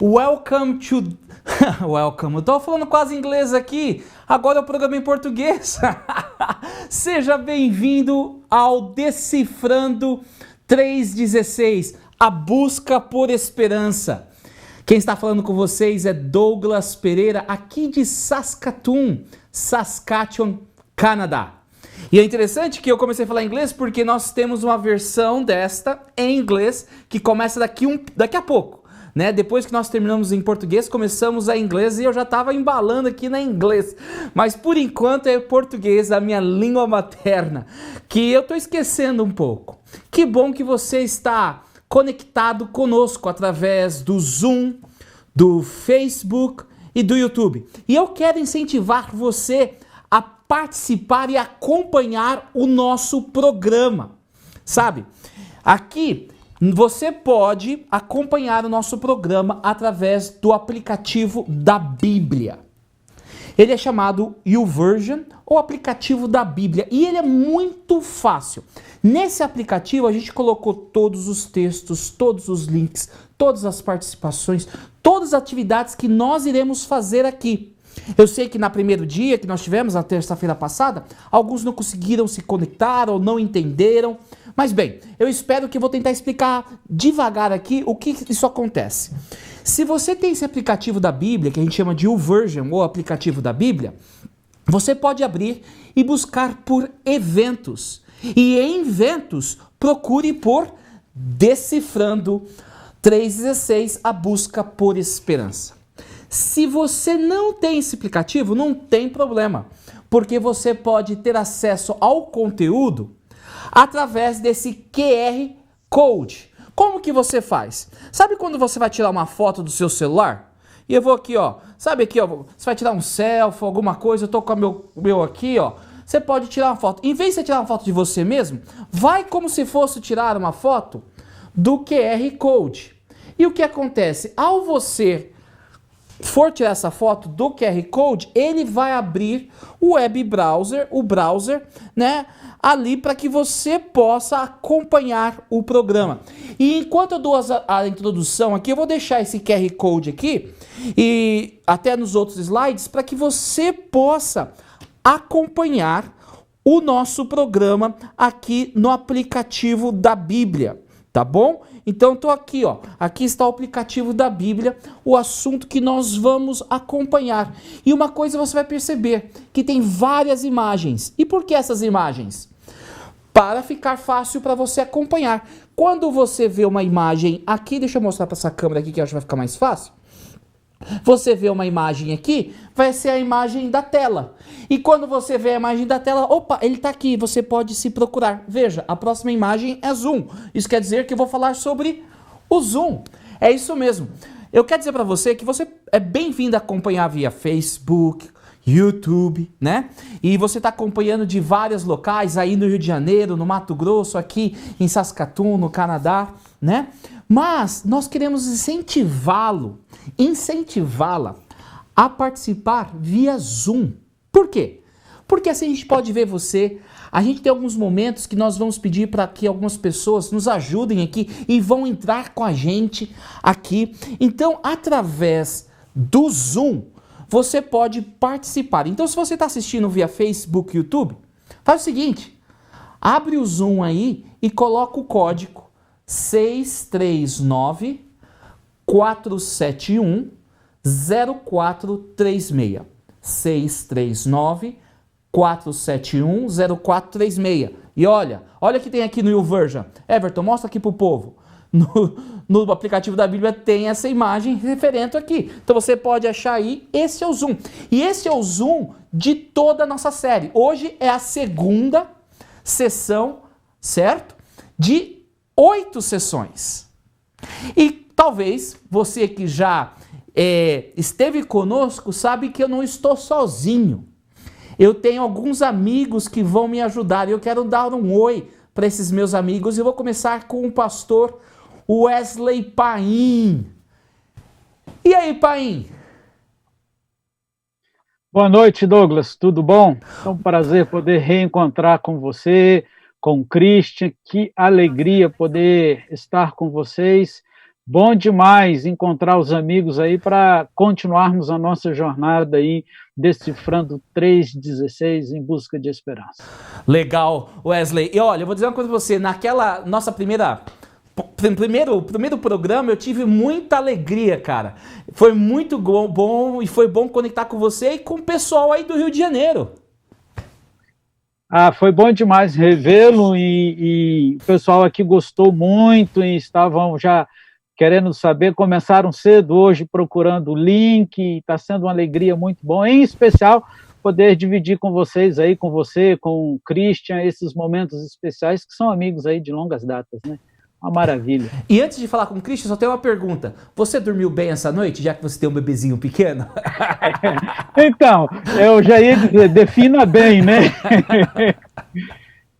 Welcome to... Welcome, eu tô falando quase inglês aqui, agora é o programa em português. Seja bem-vindo ao Decifrando 316, a busca por esperança. Quem está falando com vocês é Douglas Pereira, aqui de Saskatoon, Saskatchewan, Canadá. E é interessante que eu comecei a falar inglês porque nós temos uma versão desta em inglês que começa daqui a pouco, né? Depois que nós terminamos em português, começamos a inglês e eu já estava embalando aqui na inglês. Mas por enquanto é português, a minha língua materna, que eu estou esquecendo um pouco. Que bom que você está conectado conosco através do Zoom, do Facebook e do YouTube. E eu quero incentivar você a participar e acompanhar o nosso programa, sabe? Aqui você pode acompanhar o nosso programa através do aplicativo da Bíblia. Ele é chamado YouVersion, ou aplicativo da Bíblia, e ele é muito fácil. Nesse aplicativo a gente colocou todos os textos, todos os links, todas as participações, todas as atividades que nós iremos fazer aqui. Eu sei que no primeiro dia que nós tivemos, na terça-feira passada, alguns não conseguiram se conectar ou não entenderam. Mas bem, eu espero que eu vou tentar explicar devagar aqui o que isso acontece. Se você tem esse aplicativo da Bíblia, que a gente chama de YouVersion, ou aplicativo da Bíblia, você pode abrir e buscar por eventos. E em eventos, procure por Decifrando 316, a busca por esperança. Se você não tem esse aplicativo, não tem problema, porque você pode ter acesso ao conteúdo através desse QR Code. Como que você faz? Sabe quando você vai tirar uma foto do seu celular? E eu vou aqui, ó, sabe aqui, ó, você vai tirar um selfie, alguma coisa, eu tô com o meu aqui, ó. Você pode tirar uma foto. Em vez de você tirar uma foto de você mesmo, vai como se fosse tirar uma foto do QR Code. E o que acontece? Ao você for tirar essa foto do QR Code, ele vai abrir o web browser, né, ali para que você possa acompanhar o programa. E enquanto eu dou a introdução aqui, eu vou deixar esse QR Code aqui e até nos outros slides para que você possa acompanhar o nosso programa aqui no aplicativo da Bíblia, tá bom? Então, tô aqui, ó. Aqui está o aplicativo da Bíblia, o assunto que nós vamos acompanhar. E uma coisa você vai perceber, que tem várias imagens. E por que essas imagens? Para ficar fácil para você acompanhar. Quando você vê uma imagem aqui, deixa eu mostrar para essa câmera aqui que eu acho que vai ficar mais fácil. Você vê uma imagem aqui, vai ser a imagem da tela. E quando você vê a imagem da tela, opa, ele está aqui, você pode se procurar. Veja, a próxima imagem é Zoom. Isso quer dizer que eu vou falar sobre o Zoom. É isso mesmo. Eu quero dizer para você que você é bem-vindo a acompanhar via Facebook, YouTube, né? E você está acompanhando de vários locais, aí no Rio de Janeiro, no Mato Grosso, aqui em Saskatoon, no Canadá, né? Mas nós queremos incentivá-la a participar via Zoom. Por quê? Porque assim a gente pode ver você. A gente tem alguns momentos que nós vamos pedir para que algumas pessoas nos ajudem aqui e vão entrar com a gente aqui. Então, através do Zoom, você pode participar. Então, se você está assistindo via Facebook, YouTube, faz o seguinte, abre o Zoom aí e coloca o código 639 471 0436. 639 471 0436. E olha que tem aqui no YouVersion. Everton, mostra aqui pro povo. No aplicativo da Bíblia tem essa imagem referente aqui. Então você pode achar aí, esse é o Zoom. E esse é o Zoom de toda a nossa série. Hoje é a segunda sessão, certo? De 8 sessões. E talvez você que já esteve conosco sabe que eu não estou sozinho. Eu tenho alguns amigos que vão me ajudar e eu quero dar um oi para esses meus amigos. Eu vou começar com o pastor Wesley Paim. E aí, Paim? Boa noite, Douglas. Tudo bom? É um prazer poder reencontrar com você, com o Christian. Que alegria poder estar com vocês Bom demais encontrar os amigos aí para continuarmos a nossa jornada aí, decifrando 3,16 em busca de esperança. Legal, Wesley. E olha, eu vou dizer uma coisa pra você. Naquela nossa primeiro programa, eu tive muita alegria, cara. Foi muito bom e foi bom conectar com você e com o pessoal aí do Rio de Janeiro. Foi bom demais revê-lo e o pessoal aqui gostou muito e estavam já querendo saber, começaram cedo hoje procurando o link, está sendo uma alegria muito boa, em especial poder dividir com vocês aí, com você, com o Christian, esses momentos especiais que são amigos aí de longas datas, né? Uma maravilha. E antes de falar com o Christian, só tem uma pergunta. Você dormiu bem essa noite, já que você tem um bebezinho pequeno? Então, eu já ia dizer, defina bem, né?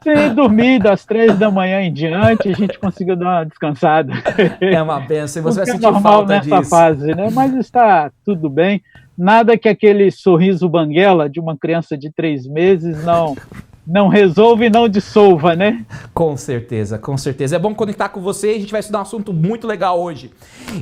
Se dormir das 3 da manhã em diante, a gente conseguiu dar uma descansada. É uma benção, e você vai sentir normal falta nessa disso. fase, né? Mas está tudo bem. Nada que aquele sorriso banguela de uma criança de 3 meses não resolva e não dissolva, né? Com certeza, com certeza. É bom conectar com você e a gente vai estudar um assunto muito legal hoje.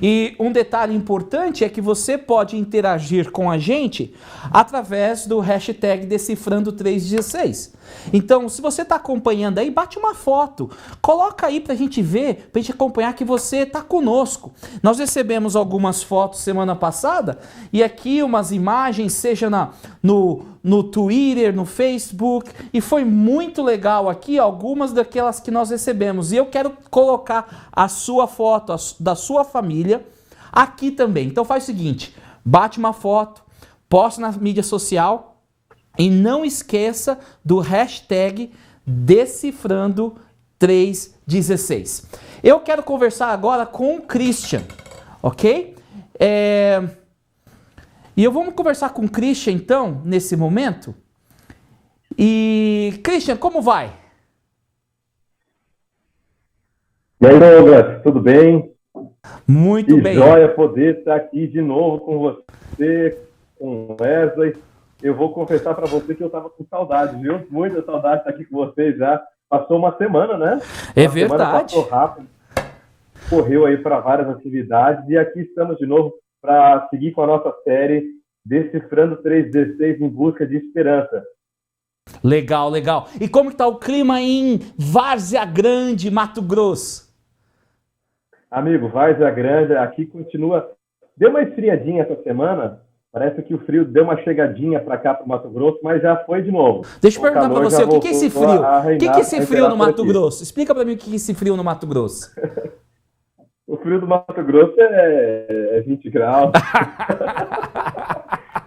E um detalhe importante é que você pode interagir com a gente através do hashtag Decifrando316. Então, se você está acompanhando aí, bate uma foto, coloca aí pra gente ver, pra gente acompanhar que você está conosco. Nós recebemos algumas fotos semana passada e aqui umas imagens, seja no Twitter, no Facebook, e foi muito legal aqui algumas daquelas que nós recebemos. E eu quero colocar a sua foto, da sua família, aqui também. Então faz o seguinte, bate uma foto, posta na mídia social e não esqueça do hashtag Decifrando316. Eu quero conversar agora com o Christian, ok? E vamos conversar com o Christian, então, nesse momento. E, Christian, como vai? E aí, Douglas, tudo bem? Muito bem. Que joia poder estar aqui de novo com você, com o Wesley. Eu vou confessar para você que eu estava com saudade, viu? Muita saudade de estar aqui com vocês já. Passou uma semana, né? É verdade. Passou rápido. Correu aí para várias atividades e aqui estamos de novo para seguir com a nossa série Decifrando 316 em busca de esperança. Legal, legal. E como que tá o clima em Várzea Grande, Mato Grosso? Amigo, Várzea Grande, aqui continua... Deu uma esfriadinha essa semana, parece que o frio deu uma chegadinha para cá, para o Mato Grosso, mas já foi de novo. Deixa eu perguntar para você, o que é esse frio? O que é esse frio no Mato Grosso? Explica para mim o que é esse frio no Mato Grosso. O frio do Mato Grosso é 20 graus.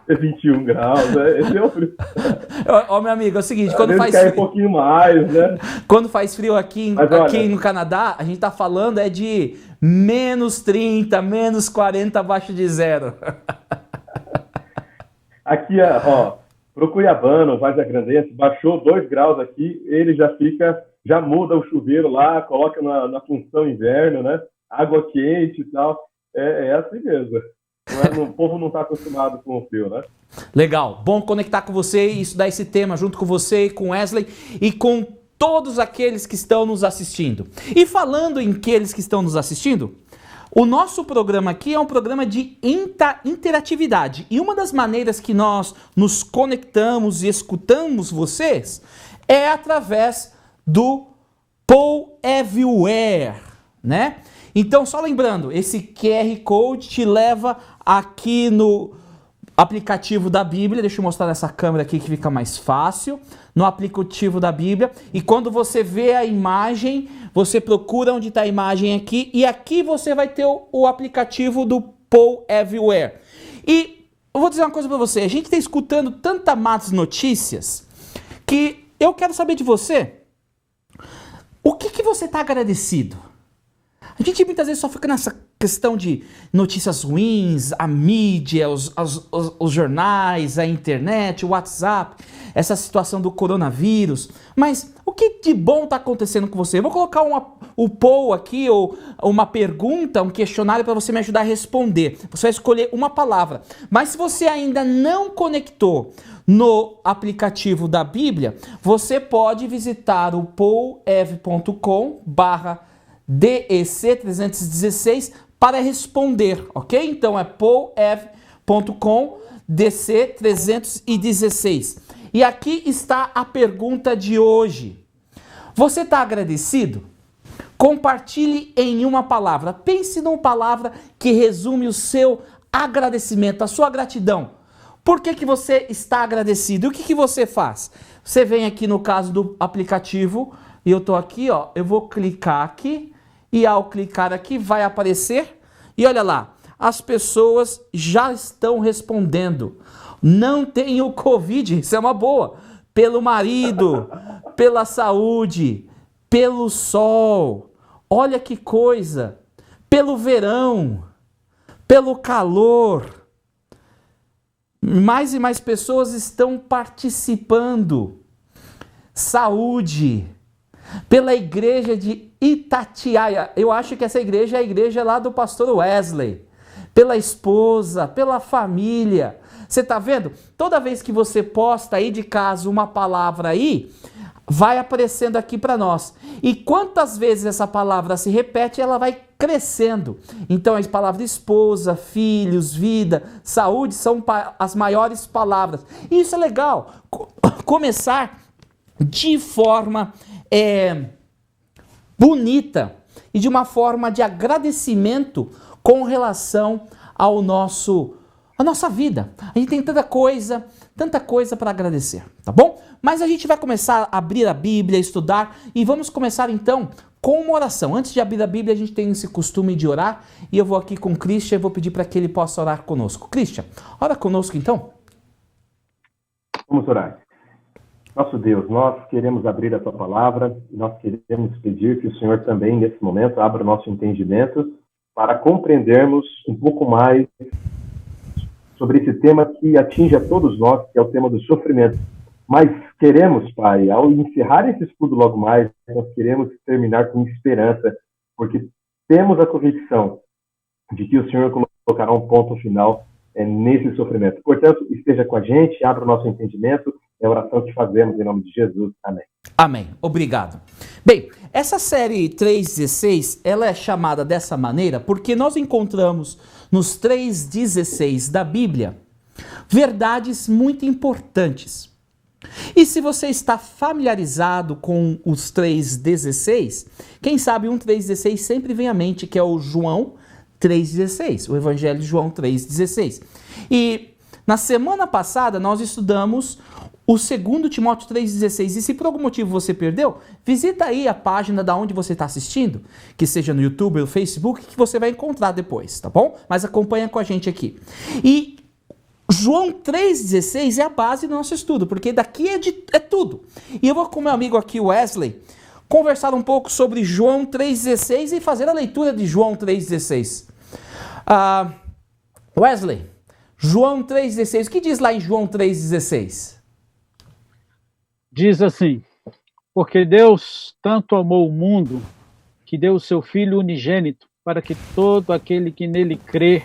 É 21 graus, esse é o frio. Ó, meu amigo, é o seguinte, quando faz cai frio... um pouquinho mais, né? Quando faz frio aqui olha, no Canadá, a gente tá falando de menos 30, menos 40 abaixo de zero. Aqui, ó, pro Cuiabano, Várzea Grandense, baixou 2 graus aqui, ele já muda o chuveiro lá, coloca na função inverno, né? Água quente e tal. É assim mesmo. O povo não está acostumado com o frio, né? Legal. Bom conectar com você e estudar esse tema junto com você, com Wesley e com todos aqueles que estão nos assistindo. E falando em aqueles que estão nos assistindo, o nosso programa aqui é um programa de interatividade. E uma das maneiras que nós nos conectamos e escutamos vocês é através do Paul Everywhere, né? Então, só lembrando, esse QR Code te leva aqui no aplicativo da Bíblia. Deixa eu mostrar nessa câmera aqui que fica mais fácil. No aplicativo da Bíblia. E quando você vê a imagem, você procura onde está a imagem aqui. E aqui você vai ter o aplicativo do Paul Everywhere. E eu vou dizer uma coisa para você. A gente está escutando tantas más notícias que eu quero saber de você. O que você está agradecido? A gente muitas vezes só fica nessa questão de notícias ruins, a mídia, os jornais, a internet, o WhatsApp, essa situação do coronavírus. Mas o que de bom está acontecendo com você? Eu vou colocar o poll aqui, ou uma pergunta, um questionário para você me ajudar a responder. Você vai escolher uma palavra. Mas se você ainda não conectou no aplicativo da Bíblia, você pode visitar o paulev.com/DEC316 para responder, ok? Então é paulev.com DC 316. E aqui está a pergunta de hoje. Você está agradecido? Compartilhe em uma palavra. Pense numa palavra que resume o seu agradecimento, a sua gratidão. Por que você está agradecido? E o que você faz? Você vem aqui no caso do aplicativo, e eu estou aqui, ó, eu vou clicar aqui, e ao clicar aqui vai aparecer, e olha lá, as pessoas já estão respondendo. Não tenho Covid, isso é uma boa. Pelo marido, pela saúde, pelo sol, olha que coisa, pelo verão, pelo calor. Mais e mais pessoas estão participando. Saúde, pela igreja de Itatiaia. Eu acho que essa igreja é a igreja lá do pastor Wesley. Pela esposa, pela família. Você está vendo? Toda vez que você posta aí de casa uma palavra aí, vai aparecendo aqui para nós. E quantas vezes essa palavra se repete, ela vai crescendo. Então as palavras esposa, filhos, vida, saúde são as maiores palavras. E isso é legal. Começar de forma bonita e de uma forma de agradecimento com relação ao a nossa vida. A gente tem tanta coisa para agradecer, tá bom? Mas a gente vai começar a abrir a Bíblia, estudar, e vamos começar então com uma oração. Antes de abrir a Bíblia, a gente tem esse costume de orar, e eu vou aqui com o Christian e vou pedir para que ele possa orar conosco. Christian, ora conosco então. Vamos orar. Nosso Deus, nós queremos abrir a Tua Palavra, e nós queremos pedir que o Senhor também, nesse momento, abra o nosso entendimento para compreendermos um pouco mais sobre esse tema que atinge a todos nós, que é o tema do sofrimento. Mas queremos, Pai, ao encerrar esse estudo logo mais, nós queremos terminar com esperança, porque temos a convicção de que o Senhor colocará um ponto final nesse sofrimento. Portanto, esteja com a gente, abra o nosso entendimento, é a oração que fazemos em nome de Jesus. Amém. Amém. Obrigado. Bem, essa série 3,16, ela é chamada dessa maneira porque nós encontramos nos 3,16 da Bíblia verdades muito importantes. E se você está familiarizado com os 3,16, quem sabe um 3,16 sempre vem à mente, que é o João 3,16, o Evangelho de João 3,16. E na semana passada nós estudamos o 2 Timóteo 3,16. E se por algum motivo você perdeu, visita aí a página da onde você está assistindo, que seja no YouTube ou no Facebook, que você vai encontrar depois, tá bom? Mas acompanha com a gente aqui. E João 3,16 é a base do nosso estudo, porque daqui é tudo. E eu vou com meu amigo aqui, Wesley, conversar um pouco sobre João 3,16 e fazer a leitura de João 3,16. Wesley, João 3,16, o que diz lá em João 3,16? Diz assim: porque Deus tanto amou o mundo, que deu o seu Filho unigênito, para que todo aquele que nele crê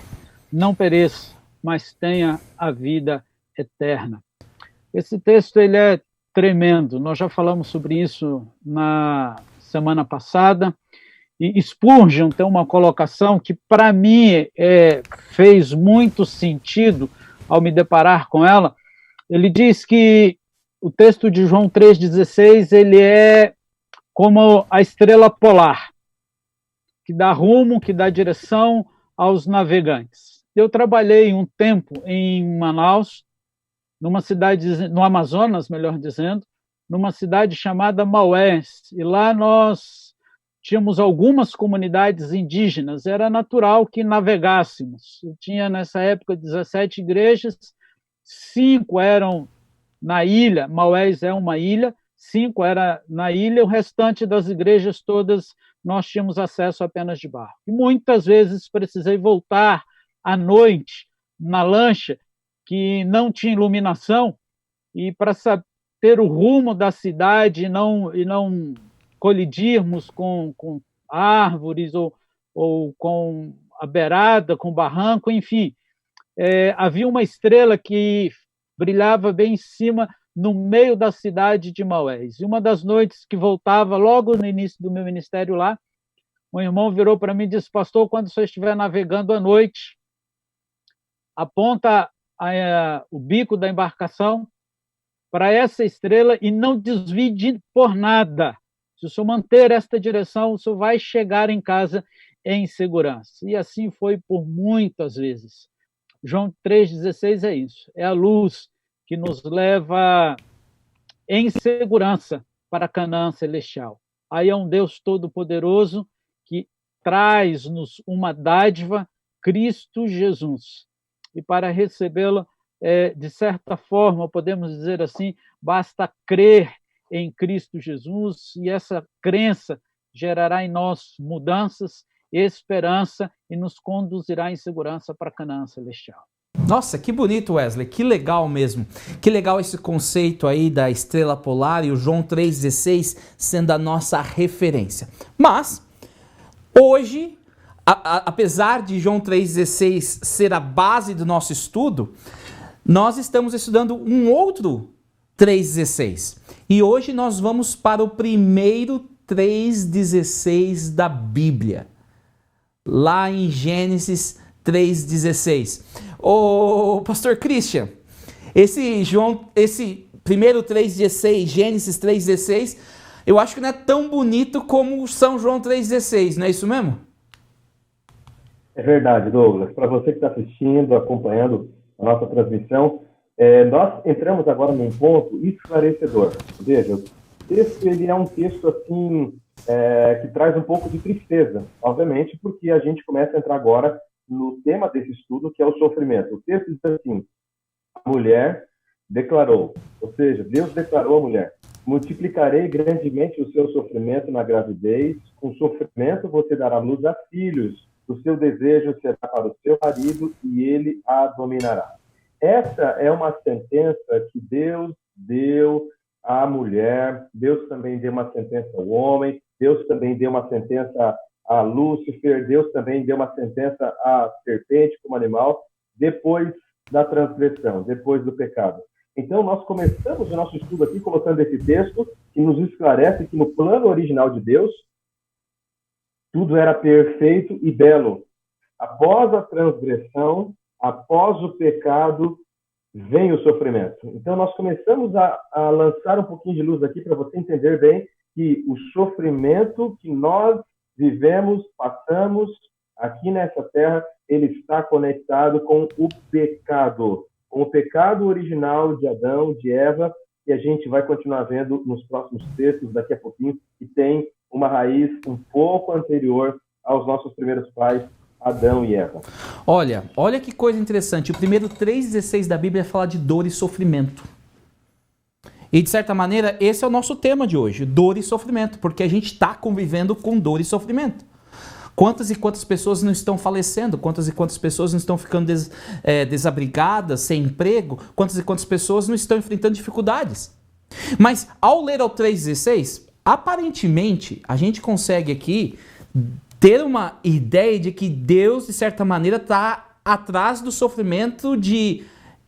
não pereça, mas tenha a vida eterna. Esse texto ele é tremendo, nós já falamos sobre isso na semana passada, e Spurgeon tem uma colocação que para mim fez muito sentido ao me deparar com ela. Ele diz que o texto de João 3,16 ele é como a estrela polar, que dá rumo, que dá direção aos navegantes. Eu trabalhei um tempo em Manaus, numa cidade, no Amazonas, melhor dizendo, numa cidade chamada Maués, e lá nós tínhamos algumas comunidades indígenas, era natural que navegássemos. Eu tinha nessa época 17 igrejas, 5 eram na ilha, Maués é uma ilha, 5 era na ilha, o restante das igrejas todas nós tínhamos acesso apenas de barco. E muitas vezes precisei voltar à noite na lancha, que não tinha iluminação, e para ter o rumo da cidade e não colidirmos com árvores ou com a beirada, com barranco, enfim. Havia uma estrela que brilhava bem em cima, no meio da cidade de Maués. E uma das noites que voltava, logo no início do meu ministério lá, Um irmão virou para mim e disse: pastor, quando você estiver navegando à noite, aponta o bico da embarcação para essa estrela e não desvie por nada. Se o senhor manter esta direção, o senhor vai chegar em casa em segurança. E assim foi por muitas vezes. João 3,16 é isso. É a luz que nos leva em segurança para Canaã celestial. Aí é um Deus todo-poderoso que traz-nos uma dádiva, Cristo Jesus. E para recebê-la, de certa forma, podemos dizer assim, basta crer em Cristo Jesus, e essa crença gerará em nós mudanças, esperança e nos conduzirá em segurança para Canaã celestial. Nossa, que bonito, Wesley, que legal mesmo. Que legal esse conceito aí da estrela polar e o João 3,16 sendo a nossa referência. Mas, hoje, apesar de João 3,16 ser a base do nosso estudo, nós estamos estudando um outro 3,16. E hoje nós vamos para o primeiro 3,16 da Bíblia. Lá em Gênesis 3,16. Ô, pastor Christian, esse primeiro 3,16, Gênesis 3,16, eu acho que não é tão bonito como São João 3,16, não é isso mesmo? É verdade, Douglas. Para você que está assistindo, acompanhando a nossa transmissão, nós entramos agora num ponto esclarecedor. Veja, o texto ele é um texto assim que traz um pouco de tristeza, obviamente, porque a gente começa a entrar agora no tema desse estudo, que é o sofrimento. O texto diz assim: a mulher declarou, ou seja, Deus declarou à mulher: multiplicarei grandemente o seu sofrimento na gravidez, com sofrimento você dará luz a filhos, o seu desejo será para o seu marido e ele a dominará. Essa é uma sentença que Deus deu à mulher, Deus também deu uma sentença ao homem, Deus também deu uma sentença a Lúcifer, Deus também deu uma sentença à serpente como animal, depois da transgressão, depois do pecado. Então, nós começamos o nosso estudo aqui colocando esse texto que nos esclarece que no plano original de Deus, tudo era perfeito e belo. Após a transgressão, após o pecado, vem o sofrimento. Então, nós começamos a lançar um pouquinho de luz aqui para você entender bem que o sofrimento que nós vivemos, passamos aqui nessa terra, ele está conectado com o pecado original de Adão, de Eva, que a gente vai continuar vendo nos próximos textos daqui a pouquinho, que tem uma raiz um pouco anterior aos nossos primeiros pais, Adão e Eva. Olha que coisa interessante. O primeiro 3,16 da Bíblia fala de dor e sofrimento. E, de certa maneira, esse é o nosso tema de hoje, dor e sofrimento, porque a gente está convivendo com dor e sofrimento. Quantas e quantas pessoas não estão falecendo? Quantas e quantas pessoas não estão ficando desabrigadas, sem emprego? Quantas e quantas pessoas não estão enfrentando dificuldades? Mas, ao ler o 3,16, aparentemente, a gente consegue aqui ter uma ideia de que Deus, de certa maneira, está atrás do sofrimento de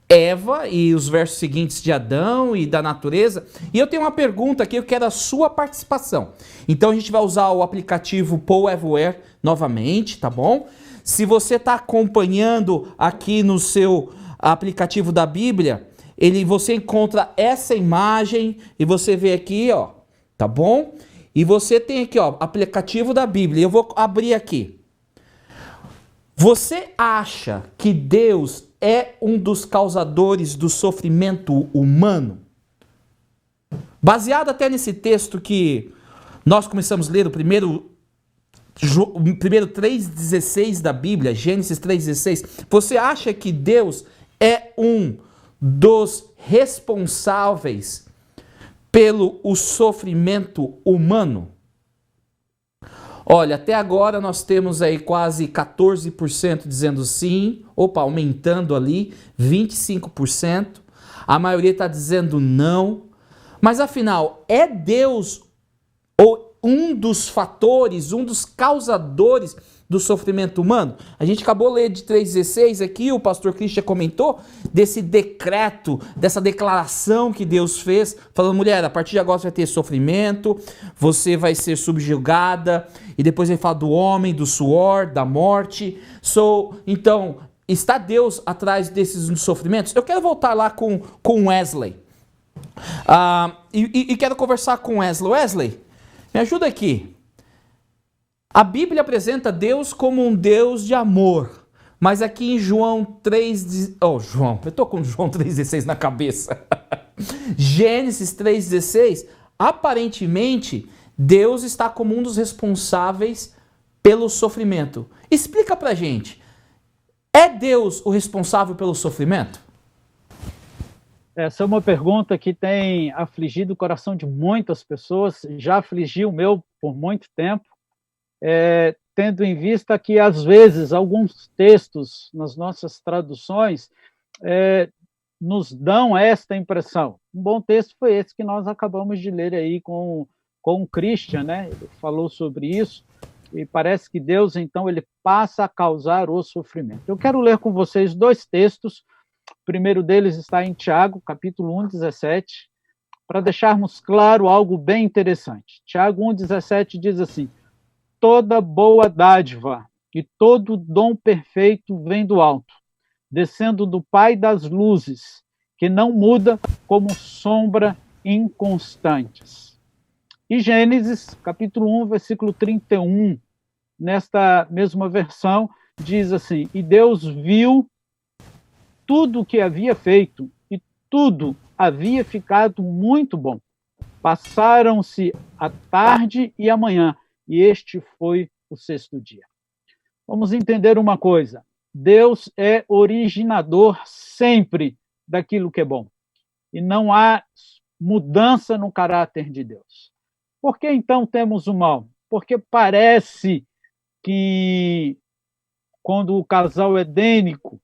Eva e os versos seguintes de Adão e da natureza. E eu tenho uma pergunta aqui, eu quero a sua participação. Então a gente vai usar o aplicativo Paul Everywhere novamente, tá bom? Se você está acompanhando aqui no seu aplicativo da Bíblia, você encontra essa imagem e você vê aqui, ó, tá bom? E você tem aqui, ó, aplicativo da Bíblia. Eu vou abrir aqui. Você acha que Deus é um dos causadores do sofrimento humano? Baseado até nesse texto que nós começamos a ler, o primeiro 3,16 da Bíblia, Gênesis 3,16, você acha que Deus é um dos responsáveis pelo sofrimento humano? Olha, até agora nós temos aí quase 14% dizendo sim, aumentando ali, 25%. A maioria está dizendo não. Mas afinal, é Deus ou um dos fatores, um dos causadores do sofrimento humano? A gente acabou de ler de 3,16 aqui, o pastor Christian comentou desse decreto, dessa declaração que Deus fez, falando, mulher, a partir de agora você vai ter sofrimento, você vai ser subjugada, e depois ele fala do homem, do suor, da morte. Então, está Deus atrás desses sofrimentos? Eu quero voltar lá com Wesley. E quero conversar com Wesley. Wesley, me ajuda aqui. A Bíblia apresenta Deus como um Deus de amor, mas aqui em João 3... eu tô com João 3,16 na cabeça. Gênesis 3,16, aparentemente, Deus está como um dos responsáveis pelo sofrimento. Explica pra gente, é Deus o responsável pelo sofrimento? Essa é uma pergunta que tem afligido o coração de muitas pessoas, já afligiu o meu por muito tempo. Tendo em vista que, às vezes, alguns textos nas nossas traduções nos dão esta impressão. Um bom texto foi esse que nós acabamos de ler aí com o Christian, né? Ele falou sobre isso, e parece que Deus, então, ele passa a causar o sofrimento. Eu quero ler com vocês 2 textos. O primeiro deles está em Tiago, capítulo 1, 17, para deixarmos claro algo bem interessante. Tiago 1, 17 diz assim: toda boa dádiva e todo dom perfeito vem do alto, descendo do Pai das luzes, que não muda como sombra inconstantes. E Gênesis, capítulo 1, versículo 31, nesta mesma versão, diz assim: e Deus viu tudo o que havia feito, e tudo havia ficado muito bom. Passaram-se a tarde e a manhã, e este foi o 6º dia. Vamos entender uma coisa: Deus é originador sempre daquilo que é bom. E não há mudança no caráter de Deus. Por que então temos o mal? Porque parece que quando o casal edênico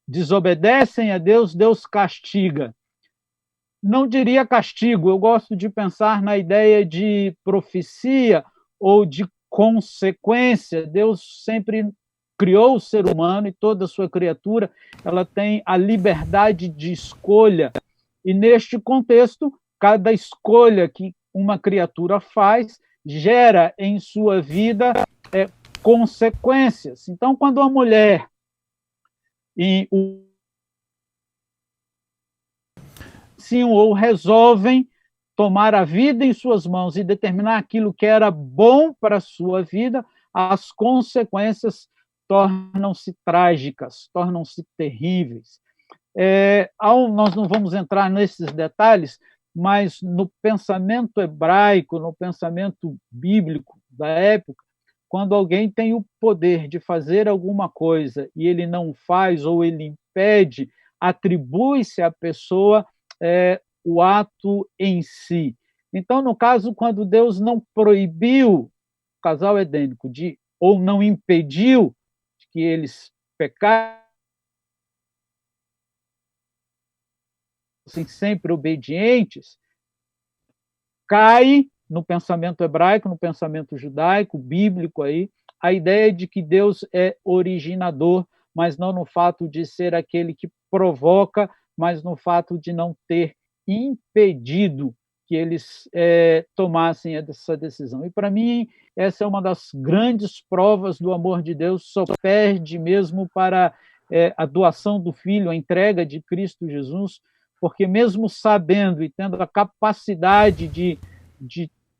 desobedecem a Deus, Deus castiga. Não diria castigo, eu gosto de pensar na ideia de profecia ou de consequência. Deus sempre criou o ser humano e toda a sua criatura, ela tem a liberdade de escolha. E neste contexto, cada escolha que uma criatura faz gera em sua vida consequências. Então, quando a mulher ou resolvem tomar a vida em suas mãos e determinar aquilo que era bom para a sua vida, as consequências tornam-se trágicas, tornam-se terríveis. Nós não vamos entrar nesses detalhes, mas no pensamento hebraico, no pensamento bíblico da época, quando alguém tem o poder de fazer alguma coisa e ele não faz ou ele impede, atribui-se à pessoa o ato em si. Então, no caso, quando Deus não proibiu o casal edênico ou não impediu que eles pecassem, sempre obedientes, cai no pensamento hebraico, no pensamento judaico, bíblico aí, a ideia de que Deus é originador, mas não no fato de ser aquele que provoca, mas no fato de não ter impedido que eles tomassem essa decisão. E para mim, essa é uma das grandes provas do amor de Deus, só perde mesmo para a doação do Filho, a entrega de Cristo Jesus, porque mesmo sabendo e tendo a capacidade de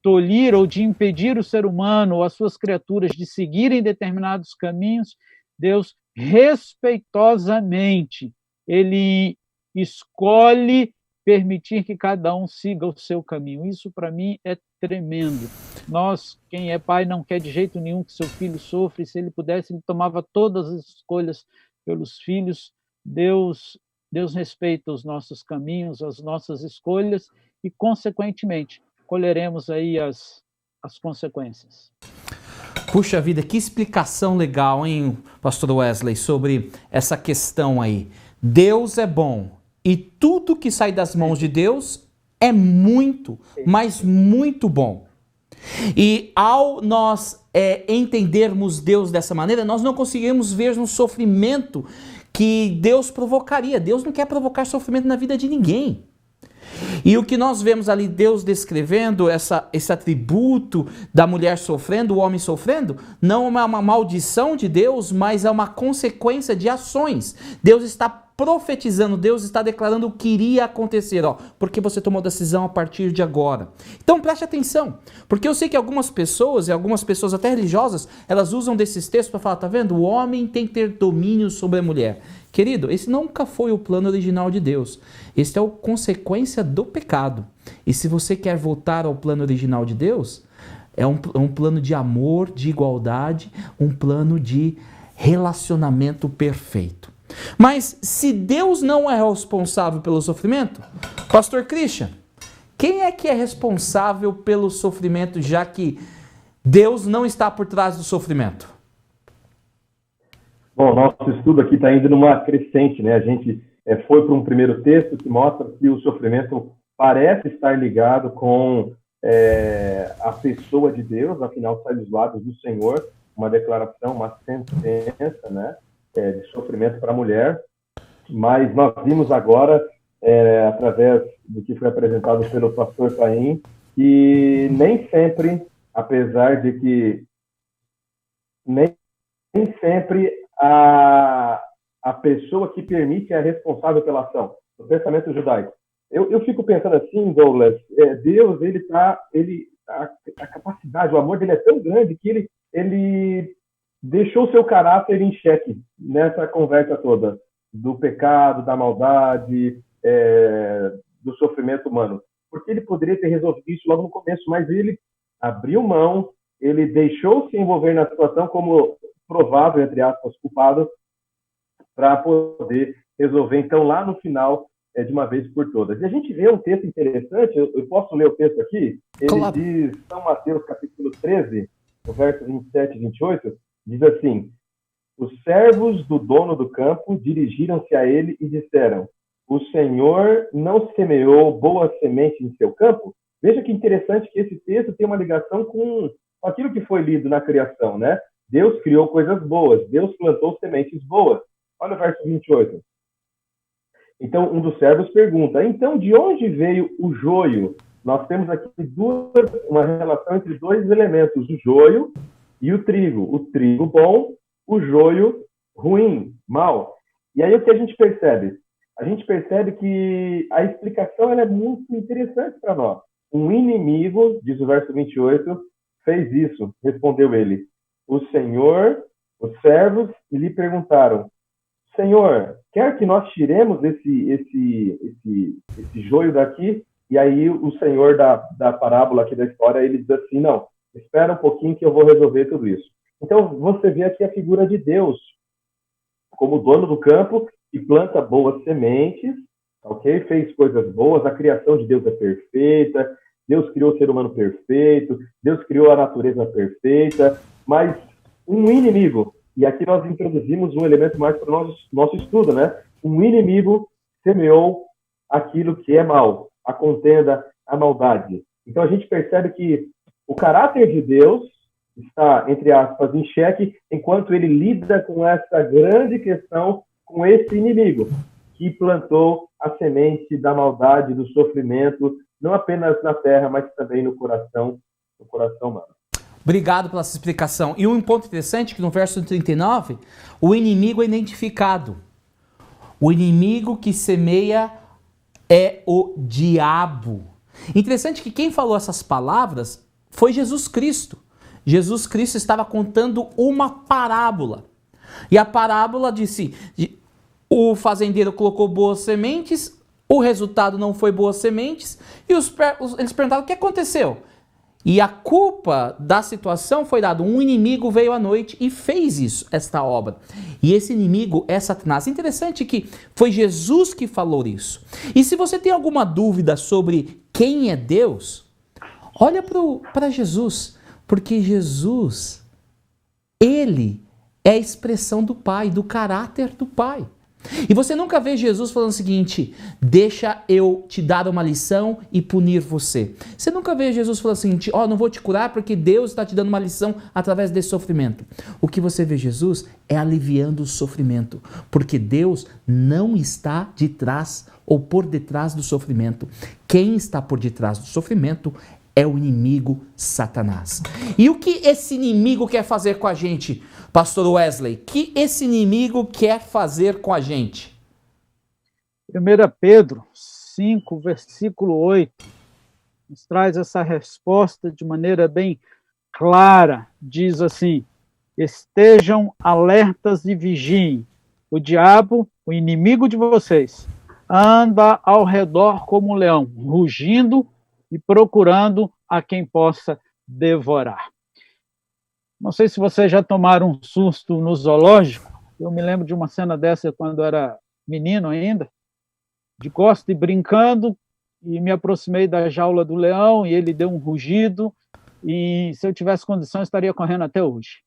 tolir ou de impedir o ser humano ou as suas criaturas de seguirem determinados caminhos, Deus respeitosamente, ele escolhe permitir que cada um siga o seu caminho. Isso, para mim, é tremendo. Nós, quem é pai, não quer de jeito nenhum que seu filho sofra, e se ele pudesse, ele tomava todas as escolhas pelos filhos. Deus respeita os nossos caminhos, as nossas escolhas, e, consequentemente, colheremos aí as consequências. Puxa vida, que explicação legal, hein, pastor Wesley, sobre essa questão aí. Deus é bom e tudo que sai das mãos de Deus é muito, mas muito bom. E ao nós entendermos Deus dessa maneira, nós não conseguimos ver um sofrimento que Deus provocaria. Deus não quer provocar sofrimento na vida de ninguém. E o que nós vemos ali, Deus descrevendo esse atributo da mulher sofrendo, o homem sofrendo, não é uma maldição de Deus, mas é uma consequência de ações. Deus está profetizando, Deus está declarando o que iria acontecer, porque você tomou decisão a partir de agora. Então preste atenção, porque eu sei que algumas pessoas, e algumas pessoas até religiosas, elas usam desses textos para falar, tá vendo? O homem tem que ter domínio sobre a mulher. Querido, esse nunca foi o plano original de Deus. Esse é a consequência do pecado. E se você quer voltar ao plano original de Deus, é um plano de amor, de igualdade, um plano de relacionamento perfeito. Mas se Deus não é responsável pelo sofrimento, Pastor Christian, quem é que é responsável pelo sofrimento, já que Deus não está por trás do sofrimento? Bom, nosso estudo aqui está indo numa crescente, né? A gente foi para um primeiro texto que mostra que o sofrimento parece estar ligado com a pessoa de Deus, afinal sai dos lábios do Senhor uma declaração, uma sentença, né? De sofrimento para a mulher, mas nós vimos agora, através do que foi apresentado pelo pastor Caim, que nem sempre, apesar de que nem sempre a pessoa que permite é responsável pela ação. No pensamento judaico. Eu fico pensando assim, Douglas, Deus, a capacidade, o amor dele é tão grande que ele deixou seu caráter em xeque nessa conversa toda, do pecado, da maldade, do sofrimento humano. Porque ele poderia ter resolvido isso logo no começo, mas ele abriu mão, ele deixou se envolver na situação como provável, entre aspas, culpado, para poder resolver, então, lá no final, de uma vez por todas. E a gente vê um texto interessante, eu posso ler o texto aqui? Ele claro. Diz, São Mateus, capítulo 13, no verso 27 e 28, diz assim: os servos do dono do campo dirigiram-se a ele e disseram: o Senhor não semeou boa semente em seu campo? Veja que interessante que esse texto tem uma ligação com aquilo que foi lido na criação, né? Deus criou coisas boas, Deus plantou sementes boas. Olha o verso 28. Então, um dos servos pergunta: então, de onde veio o joio? Nós temos aqui uma relação entre dois elementos, o joio e o trigo bom, o joio ruim, mal. E aí o que a gente percebe? A gente percebe que a explicação ela é muito interessante para nós. Um inimigo, diz o verso 28, fez isso, respondeu ele. Os servos lhe perguntaram: Senhor, quer que nós tiremos esse joio daqui? E aí o Senhor da parábola aqui da história, ele diz assim: não, espera um pouquinho que eu vou resolver tudo isso. Então, você vê aqui a figura de Deus como dono do campo que planta boas sementes, ok? Fez coisas boas, a criação de Deus é perfeita, Deus criou o ser humano perfeito, Deus criou a natureza perfeita, mas um inimigo, e aqui nós introduzimos um elemento mais para o nosso estudo, né? Um inimigo semeou aquilo que é mal, a contenda, a maldade. Então, a gente percebe que o caráter de Deus está, entre aspas, em xeque, enquanto ele lida com essa grande questão, com esse inimigo, que plantou a semente da maldade, do sofrimento, não apenas na terra, mas também no coração humano. Obrigado pela sua explicação. E um ponto interessante é que no verso 39, o inimigo é identificado. O inimigo que semeia é o diabo. Interessante que quem falou essas palavras foi Jesus Cristo. Jesus Cristo estava contando uma parábola. E a parábola disse: o fazendeiro colocou boas sementes, o resultado não foi boas sementes, e eles perguntaram o que aconteceu. E a culpa da situação foi dada. Um inimigo veio à noite e fez esta obra. E esse inimigo é Satanás. Interessante que foi Jesus que falou isso. E se você tem alguma dúvida sobre quem é Deus, olha para Jesus. Porque Jesus, ele é a expressão do Pai, do caráter do Pai. E você nunca vê Jesus falando o seguinte: deixa eu te dar uma lição e punir você. Você nunca vê Jesus falando o seguinte: ó, não vou te curar porque Deus está te dando uma lição através desse sofrimento. O que você vê Jesus é aliviando o sofrimento, porque Deus não está de trás ou por detrás do sofrimento. Quem está por detrás do sofrimento é o inimigo Satanás. E o que esse inimigo quer fazer com a gente, Pastor Wesley? O que esse inimigo quer fazer com a gente? 1 Pedro 5, versículo 8, nos traz essa resposta de maneira bem clara. Diz assim: estejam alertas e vigiem. O diabo, o inimigo de vocês, anda ao redor como um leão, rugindo e procurando a quem possa devorar. Não sei se vocês já tomaram um susto no zoológico. Eu me lembro de uma cena dessa quando eu era menino ainda, de costas e brincando, e me aproximei da jaula do leão e ele deu um rugido, e se eu tivesse condição, eu estaria correndo até hoje.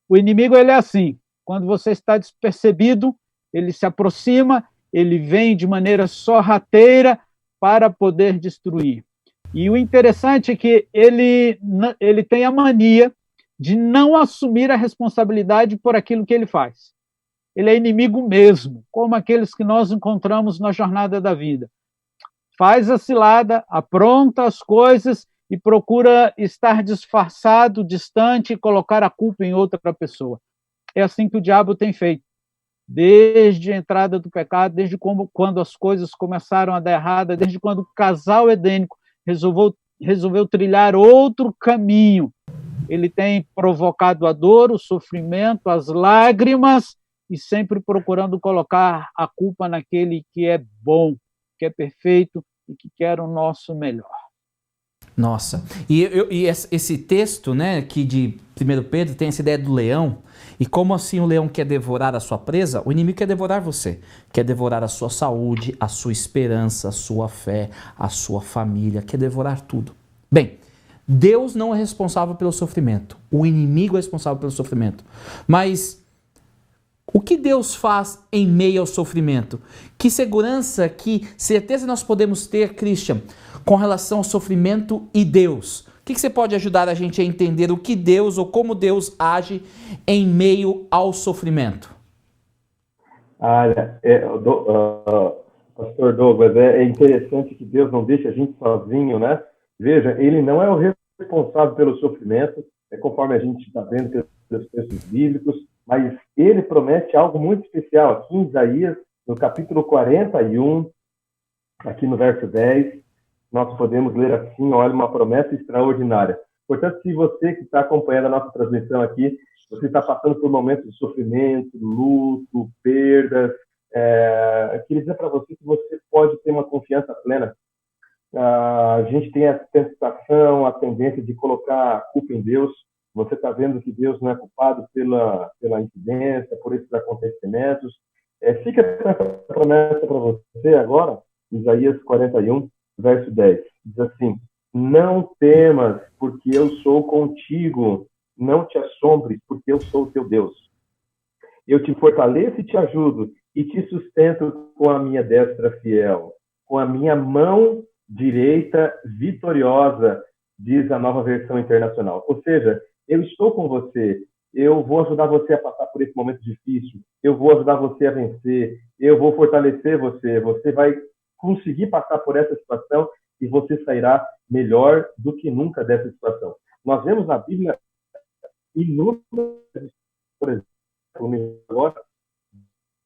O inimigo, ele é assim: quando você está despercebido, ele se aproxima, ele vem de maneira sorrateira para poder destruir. E o interessante é que ele tem a mania de não assumir a responsabilidade por aquilo que ele faz. Ele é inimigo mesmo, como aqueles que nós encontramos na jornada da vida. Faz a cilada, apronta as coisas e procura estar disfarçado, distante e colocar a culpa em outra pessoa. É assim que o diabo tem feito. Desde a entrada do pecado, desde quando as coisas começaram a dar errada, desde quando o casal edênico resolveu trilhar outro caminho. Ele tem provocado a dor, o sofrimento, as lágrimas, e sempre procurando colocar a culpa naquele que é bom, que é perfeito e que quer o nosso melhor. Nossa, e esse texto, né, aqui de 1 Pedro tem essa ideia do leão, e como assim o leão quer devorar a sua presa? O inimigo quer devorar você, quer devorar a sua saúde, a sua esperança, a sua fé, a sua família, quer devorar tudo. Bem, Deus não é responsável pelo sofrimento, o inimigo é responsável pelo sofrimento, mas o que Deus faz em meio ao sofrimento? Que segurança, que certeza nós podemos ter, Christian, com relação ao sofrimento e Deus? O que você pode ajudar a gente a entender o que Deus ou como Deus age em meio ao sofrimento? Olha, Pastor Douglas, é interessante que Deus não deixa a gente sozinho, né? Veja, ele não é o responsável pelo sofrimento, conforme a gente está vendo pelos textos bíblicos, mas ele promete algo muito especial aqui em Isaías, no capítulo 41, aqui no verso 10, nós podemos ler assim: olha, uma promessa extraordinária. Portanto, se você que está acompanhando a nossa transmissão aqui, você está passando por momentos de sofrimento, luto, perdas, eu queria dizer para você que você pode ter uma confiança plena. A gente tem a tentação, a tendência de colocar a culpa em Deus. Você está vendo que Deus não é culpado pela incidência, por esses acontecimentos. Fica essa promessa para você agora, Isaías 41, verso 10. Diz assim: não temas, porque eu sou contigo. Não te assombres, porque eu sou o teu Deus. Eu te fortaleço e te ajudo, e te sustento com a minha destra fiel, com a minha mão direita vitoriosa, diz a Nova Versão Internacional. Ou seja, eu estou com você, eu vou ajudar você a passar por esse momento difícil, eu vou ajudar você a vencer, eu vou fortalecer você, você vai conseguir passar por essa situação e você sairá melhor do que nunca dessa situação. Nós vemos na Bíblia inúmeras, por exemplo, agora,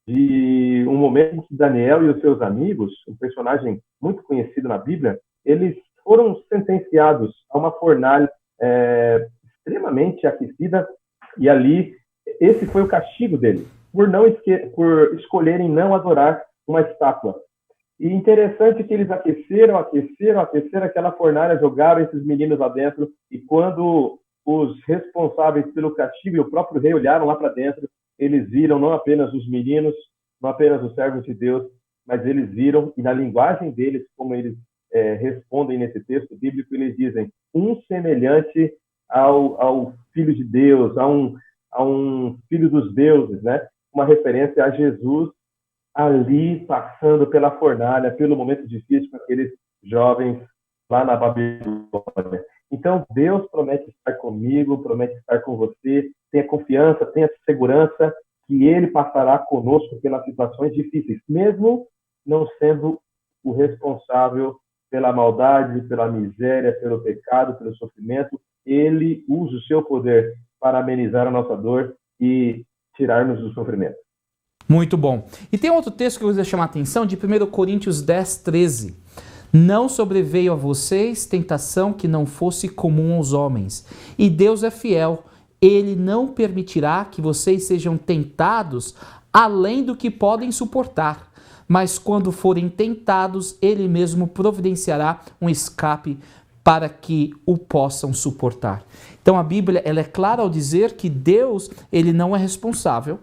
de um momento em que Daniel e os seus amigos, um personagem muito conhecido na Bíblia, eles foram sentenciados a uma fornalha extremamente aquecida, e ali, esse foi o castigo deles, por escolherem não adorar uma estátua. E interessante que eles aqueceram aquela fornalha, jogaram esses meninos lá dentro, e quando os responsáveis pelo castigo e o próprio rei olharam lá para dentro, eles viram não apenas os meninos, não apenas os servos de Deus, mas eles viram, e na linguagem deles, como eles respondem nesse texto bíblico, eles dizem: um semelhante ao Filho de Deus, a um filho dos deuses, né? uma referência a Jesus ali passando pela fornalha, pelo momento difícil com aqueles jovens lá na Babilônia. Então, Deus promete estar comigo, promete estar com você. Tenha confiança, tenha segurança que Ele passará conosco pelas situações difíceis, mesmo não sendo o responsável pela maldade, pela miséria, pelo pecado, pelo sofrimento. Ele usa o seu poder para amenizar a nossa dor e tirar-nos do sofrimento. Muito bom. E tem outro texto que eu vou chamar a atenção, de 1 Coríntios 10, 13. Não sobreveio a vocês tentação que não fosse comum aos homens. E Deus é fiel. Ele não permitirá que vocês sejam tentados além do que podem suportar. Mas quando forem tentados, Ele mesmo providenciará um escape para que o possam suportar. Então a Bíblia ela é clara ao dizer que Deus ele não é responsável.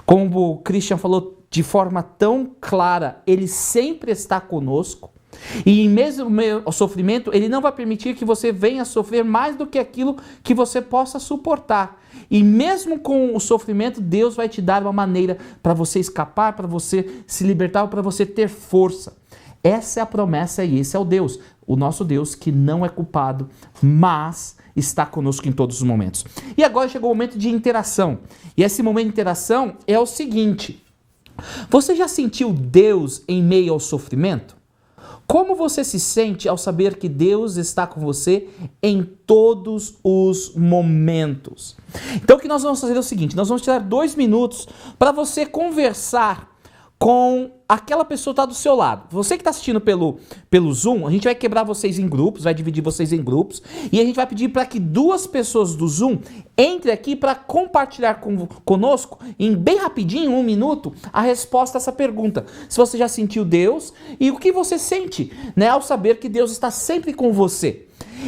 Como o Christian falou de forma tão clara, Ele sempre está conosco. E em mesmo o sofrimento, Ele não vai permitir que você venha sofrer mais do que aquilo que você possa suportar. E mesmo com o sofrimento, Deus vai te dar uma maneira para você escapar, para você se libertar, para você ter força. Essa é a promessa e esse é o nosso Deus que não é culpado, mas está conosco em todos os momentos. E agora chegou o momento de interação. E esse momento de interação é o seguinte: você já sentiu Deus em meio ao sofrimento? Como você se sente ao saber que Deus está com você em todos os momentos? Então o que nós vamos fazer é o seguinte, nós vamos tirar 2 minutos para você conversar com aquela pessoa que está do seu lado. Você que está assistindo pelo Zoom, a gente vai quebrar vocês em grupos, vai dividir vocês em grupos, e a gente vai pedir para que 2 pessoas do Zoom entrem aqui para compartilhar conosco, em bem rapidinho, 1 minuto, a resposta a essa pergunta. Se você já sentiu Deus e o que você sente, né, ao saber que Deus está sempre com você.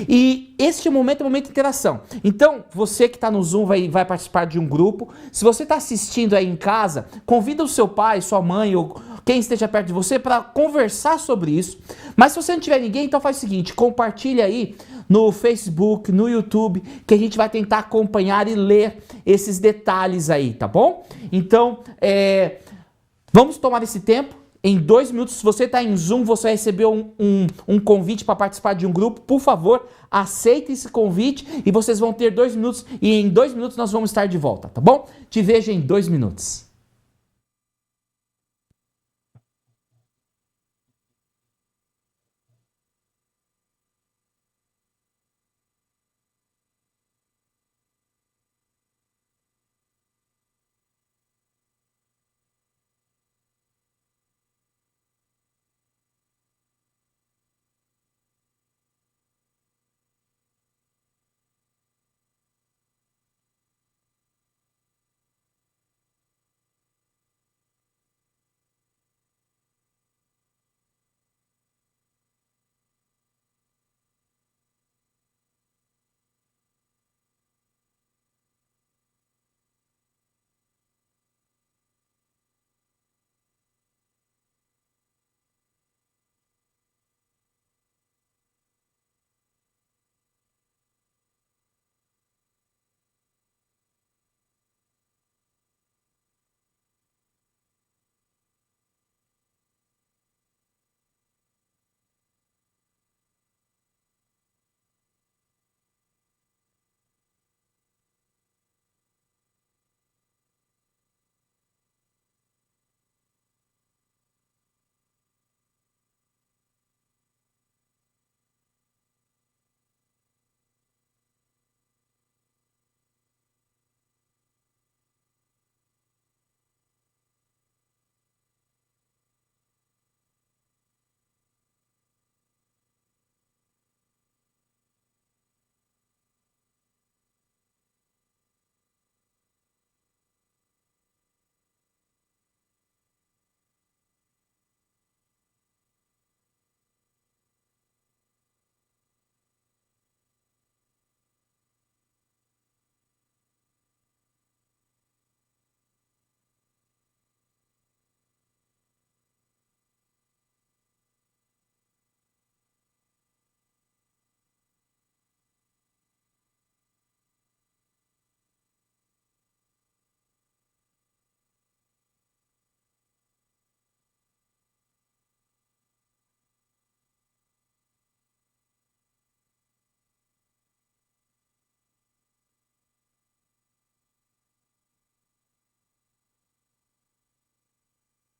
E este momento é o momento de interação. Então, você que está no Zoom vai participar de um grupo. Se você está assistindo aí em casa, convida o seu pai, sua mãe ou quem esteja perto de você para conversar sobre isso. Mas se você não tiver ninguém, então faz o seguinte, compartilha aí no Facebook, no YouTube, que a gente vai tentar acompanhar e ler esses detalhes aí, tá bom? Então, vamos tomar esse tempo. Em 2 minutos, se você está em Zoom, você vai receber um convite para participar de um grupo. Por favor, aceite esse convite e vocês vão ter 2 minutos. E em 2 minutos nós vamos estar de volta, tá bom? Te vejo em 2 minutos.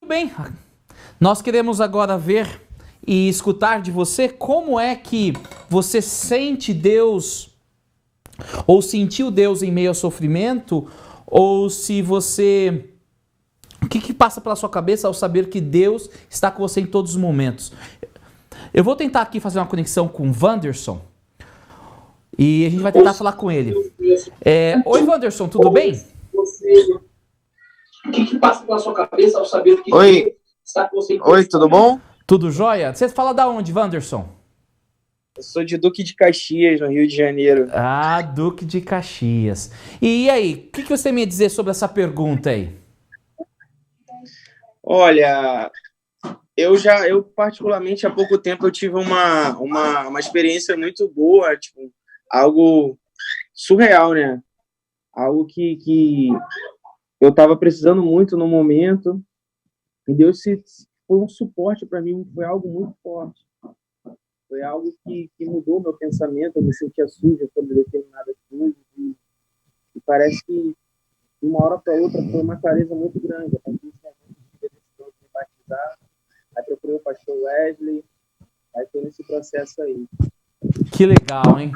bem, nós queremos agora ver e escutar de você como é que você sente Deus, ou sentiu Deus em meio ao sofrimento, ou se você... O que passa pela sua cabeça ao saber que Deus está com você em todos os momentos? Eu vou tentar aqui fazer uma conexão com o Wanderson e a gente vai tentar falar com ele. Oi, Wanderson, tudo bem? O que passa pela sua cabeça ao saber que Oi. Deus está com você? Oi, tudo bom? Tudo jóia? Você fala da onde, Wanderson? Eu sou de Duque de Caxias, no Rio de Janeiro. Ah, Duque de Caxias. E aí, o que você me ia dizer sobre essa pergunta aí? Olha, eu particularmente há pouco tempo eu tive uma experiência muito boa, tipo, algo surreal, né? Algo que eu estava precisando muito no momento, e Deus foi um suporte para mim, foi algo muito forte. Foi algo que mudou meu pensamento, eu me sentia suja sobre determinadas coisas, e parece que de uma hora para outra foi uma clareza muito grande. A partir desse momento eu tive a decisão de me batizar, aí procurei o pastor Wesley, aí foi nesse processo aí. Que legal, hein?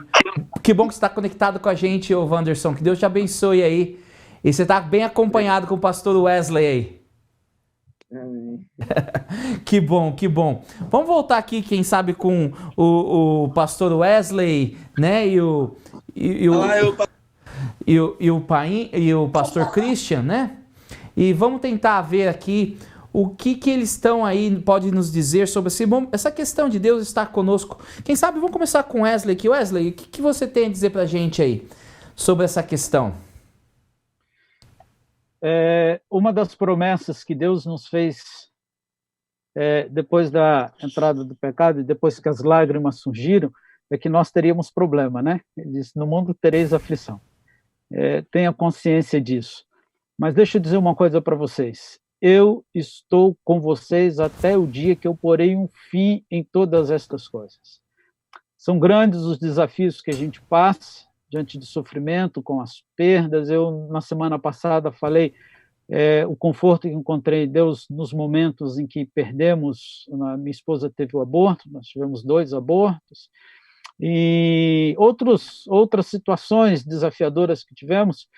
Que bom que você está conectado com a gente, ô Wanderson, que Deus te abençoe aí. E você está bem acompanhado com o pastor Wesley aí. Amém. Que bom, que bom. Vamos voltar aqui, quem sabe, com o pastor Wesley, né? E o pastor Christian, né? E vamos tentar ver aqui o que eles estão aí, pode nos dizer sobre essa questão de Deus estar conosco. Quem sabe, vamos começar com Wesley aqui. Wesley, o que você tem a dizer pra gente aí sobre essa questão? Uma das promessas que Deus nos fez depois da entrada do pecado e depois que as lágrimas surgiram, é que nós teríamos problema, né? Ele disse, no mundo tereis aflição. Tenha consciência disso. Mas deixa eu dizer uma coisa para vocês. Eu estou com vocês até o dia que eu porei um fim em todas estas coisas. São grandes os desafios que a gente passa diante de sofrimento, com as perdas. Eu, na semana passada, falei o conforto que encontrei em Deus nos momentos em que perdemos. Minha esposa teve o aborto, nós tivemos 2 abortos, e outras situações desafiadoras que tivemos.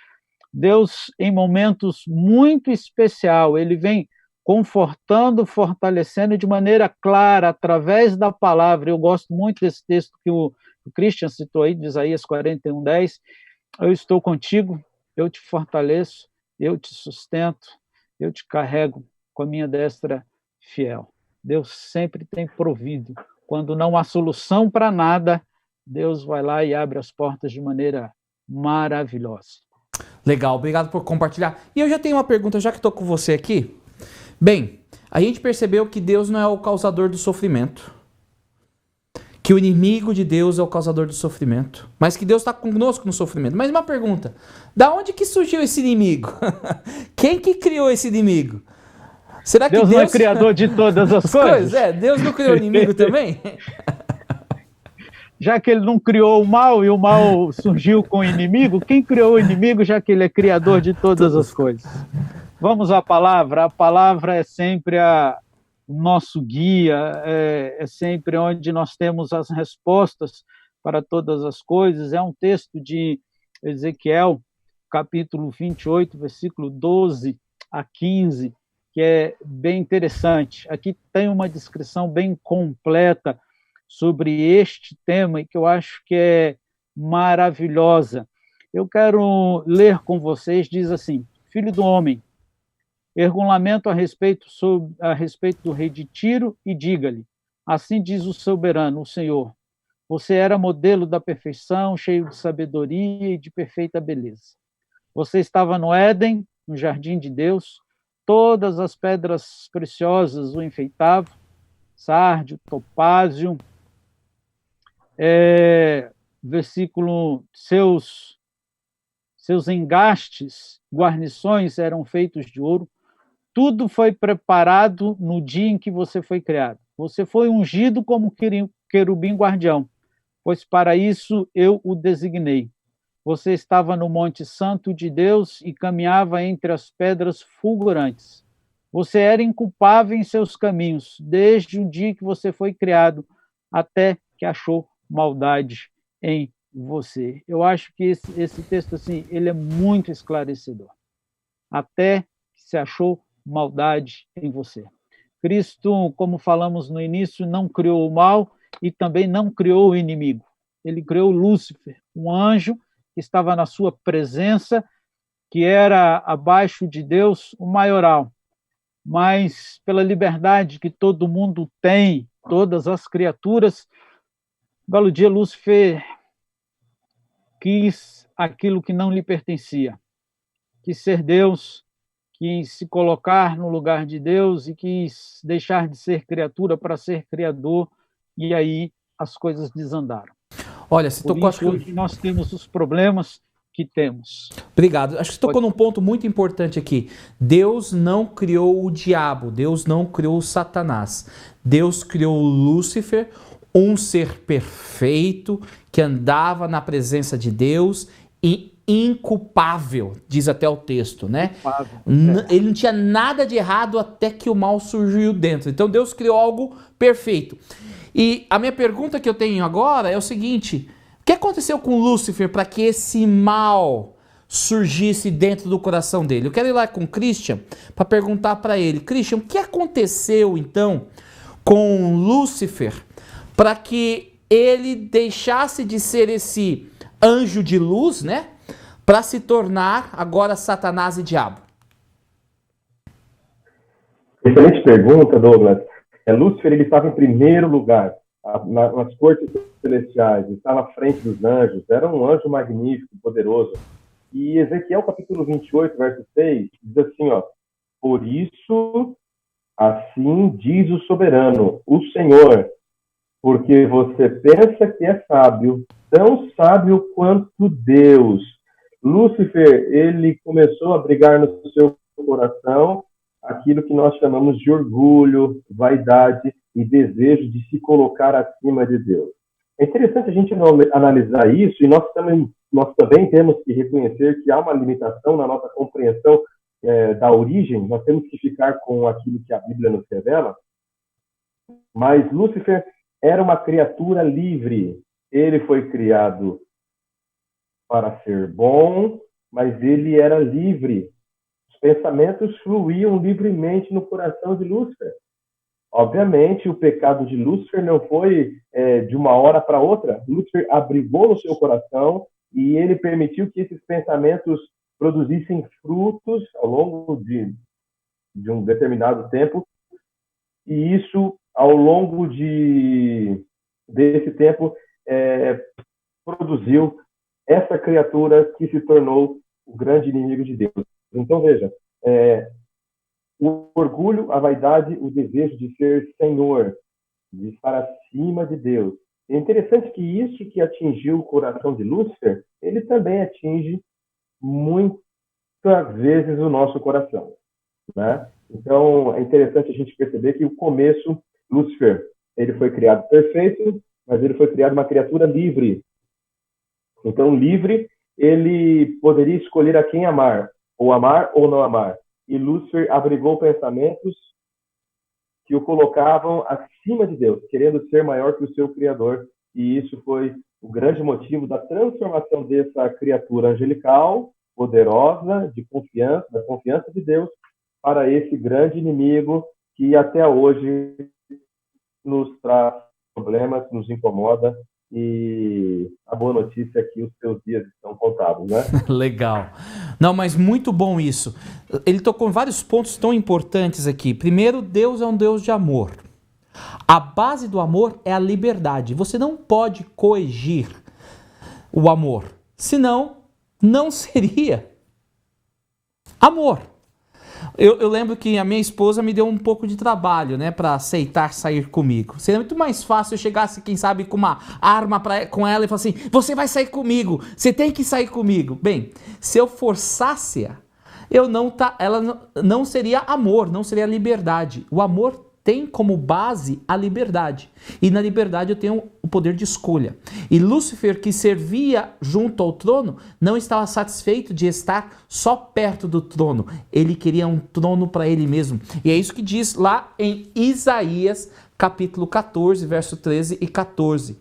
Deus, em momentos muito especial, ele vem confortando, fortalecendo de maneira clara, através da palavra. Eu gosto muito desse texto que o Christian citou aí, de Isaías 41:10. Eu estou contigo, eu te fortaleço, eu te sustento, eu te carrego com a minha destra fiel. Deus sempre tem provido. Quando não há solução para nada, Deus vai lá e abre as portas de maneira maravilhosa. Legal, obrigado por compartilhar. E eu já tenho uma pergunta, já que estou com você aqui. Bem, a gente percebeu que Deus não é o causador do sofrimento, que o inimigo de Deus é o causador do sofrimento, mas que Deus está conosco no sofrimento. Mas uma pergunta, da onde que surgiu esse inimigo? Quem que criou esse inimigo? Será que Deus não é criador de todas as coisas? Deus não criou o inimigo também? Já que ele não criou o mal e o mal surgiu com o inimigo, quem criou o inimigo, já que ele é criador de todas as coisas? Vamos à palavra. A palavra é sempre o nosso guia, é sempre onde nós temos as respostas para todas as coisas. É um texto de Ezequiel, capítulo 28, versículo 12 a 15, que é bem interessante. Aqui tem uma descrição bem completa sobre este tema e que eu acho que é maravilhosa. Eu quero ler com vocês, diz assim: Filho do homem, erga um lamento a respeito do rei de Tiro e diga-lhe, assim diz o soberano, o Senhor, você era modelo da perfeição, cheio de sabedoria e de perfeita beleza. Você estava no Éden, no jardim de Deus, todas as pedras preciosas o enfeitavam, sárdio, topázio, versículo, seus engastes, guarnições eram feitos de ouro, tudo foi preparado no dia em que você foi criado. Você foi ungido como querubim guardião, pois para isso eu o designei. Você estava no Monte Santo de Deus e caminhava entre as pedras fulgurantes. Você era inculpável em seus caminhos, desde o dia que você foi criado, até que achou maldade em você. Eu acho que esse texto assim, ele é muito esclarecedor. Até que se achou maldade em você. Cristo, como falamos no início, não criou o mal e também não criou o inimigo. Ele criou Lúcifer, um anjo que estava na sua presença, que era abaixo de Deus, o maioral. Mas pela liberdade que todo mundo tem, todas as criaturas, um belo dia Lúcifer quis aquilo que não lhe pertencia, quis ser Deus, quis se colocar no lugar de Deus e quis deixar de ser criatura para ser criador, e aí as coisas desandaram. Olha, você tocou... Por isso hoje nós temos os problemas que temos. Obrigado. Acho que você tocou num ponto muito importante aqui. Deus não criou o diabo, Deus não criou o Satanás. Deus criou Lúcifer, um ser perfeito, que andava na presença de Deus e inculpável, diz até o texto, né? Ele não tinha nada de errado até que o mal surgiu dentro. Então Deus criou algo perfeito. E a minha pergunta que eu tenho agora é o seguinte: o que aconteceu com Lúcifer para que esse mal surgisse dentro do coração dele? Eu quero ir lá com o Christian para perguntar para ele: Christian, o que aconteceu então com Lúcifer para que ele deixasse de ser esse anjo de luz, né, para se tornar agora Satanás e diabo? Excelente pergunta, Douglas. Lúcifer, ele estava em primeiro lugar nas cortes celestiais, estava à frente dos anjos, era um anjo magnífico, poderoso. E Ezequiel capítulo 28, verso 6, diz assim, ó: por isso, assim diz o soberano, o Senhor, porque você pensa que é sábio, tão sábio quanto Deus. Lúcifer, ele começou a brigar no seu coração aquilo que nós chamamos de orgulho, vaidade e desejo de se colocar acima de Deus. É interessante a gente analisar isso, e nós também temos que reconhecer que há uma limitação na nossa compreensão da origem. Nós temos que ficar com aquilo que a Bíblia nos revela. Mas Lúcifer era uma criatura livre. Ele foi criado para ser bom, mas ele era livre. Os pensamentos fluíam livremente no coração de Lúcifer. Obviamente, o pecado de Lúcifer não foi de uma hora para outra. Lúcifer abrigou no seu coração e ele permitiu que esses pensamentos produzissem frutos ao longo de um determinado tempo. E isso, ao longo desse tempo, produziu essa criatura que se tornou o grande inimigo de Deus. Então, veja, o orgulho, a vaidade, o desejo de ser senhor, de estar acima de Deus. É interessante que isso que atingiu o coração de Lúcifer, ele também atinge muitas vezes o nosso coração, né? Então, é interessante a gente perceber que o começo, Lúcifer, ele foi criado perfeito, mas ele foi criado uma criatura livre. Então, livre, ele poderia escolher a quem amar ou não amar. E Lúcifer abrigou pensamentos que o colocavam acima de Deus, querendo ser maior que o seu Criador. E isso foi o grande motivo da transformação dessa criatura angelical, poderosa, da confiança de Deus, para esse grande inimigo que até hoje nos traz problemas, nos incomoda. E a boa notícia é que os seus dias estão contados, né? Legal. Não, mas muito bom isso. Ele tocou em vários pontos tão importantes aqui. Primeiro, Deus é um Deus de amor. A base do amor é a liberdade. Você não pode coagir o amor, senão não seria amor. Eu lembro que a minha esposa me deu um pouco de trabalho, né, para aceitar sair comigo. Seria muito mais fácil eu chegasse, quem sabe, com uma arma com ela e falasse assim: você vai sair comigo, você tem que sair comigo. Bem, se eu forçasse ela não seria amor, não seria liberdade. O amor tem como base a liberdade. E na liberdade eu tenho o poder de escolha. E Lúcifer, que servia junto ao trono, não estava satisfeito de estar só perto do trono. Ele queria um trono para ele mesmo. E é isso que diz lá em Isaías, capítulo 14, verso 13 e 14.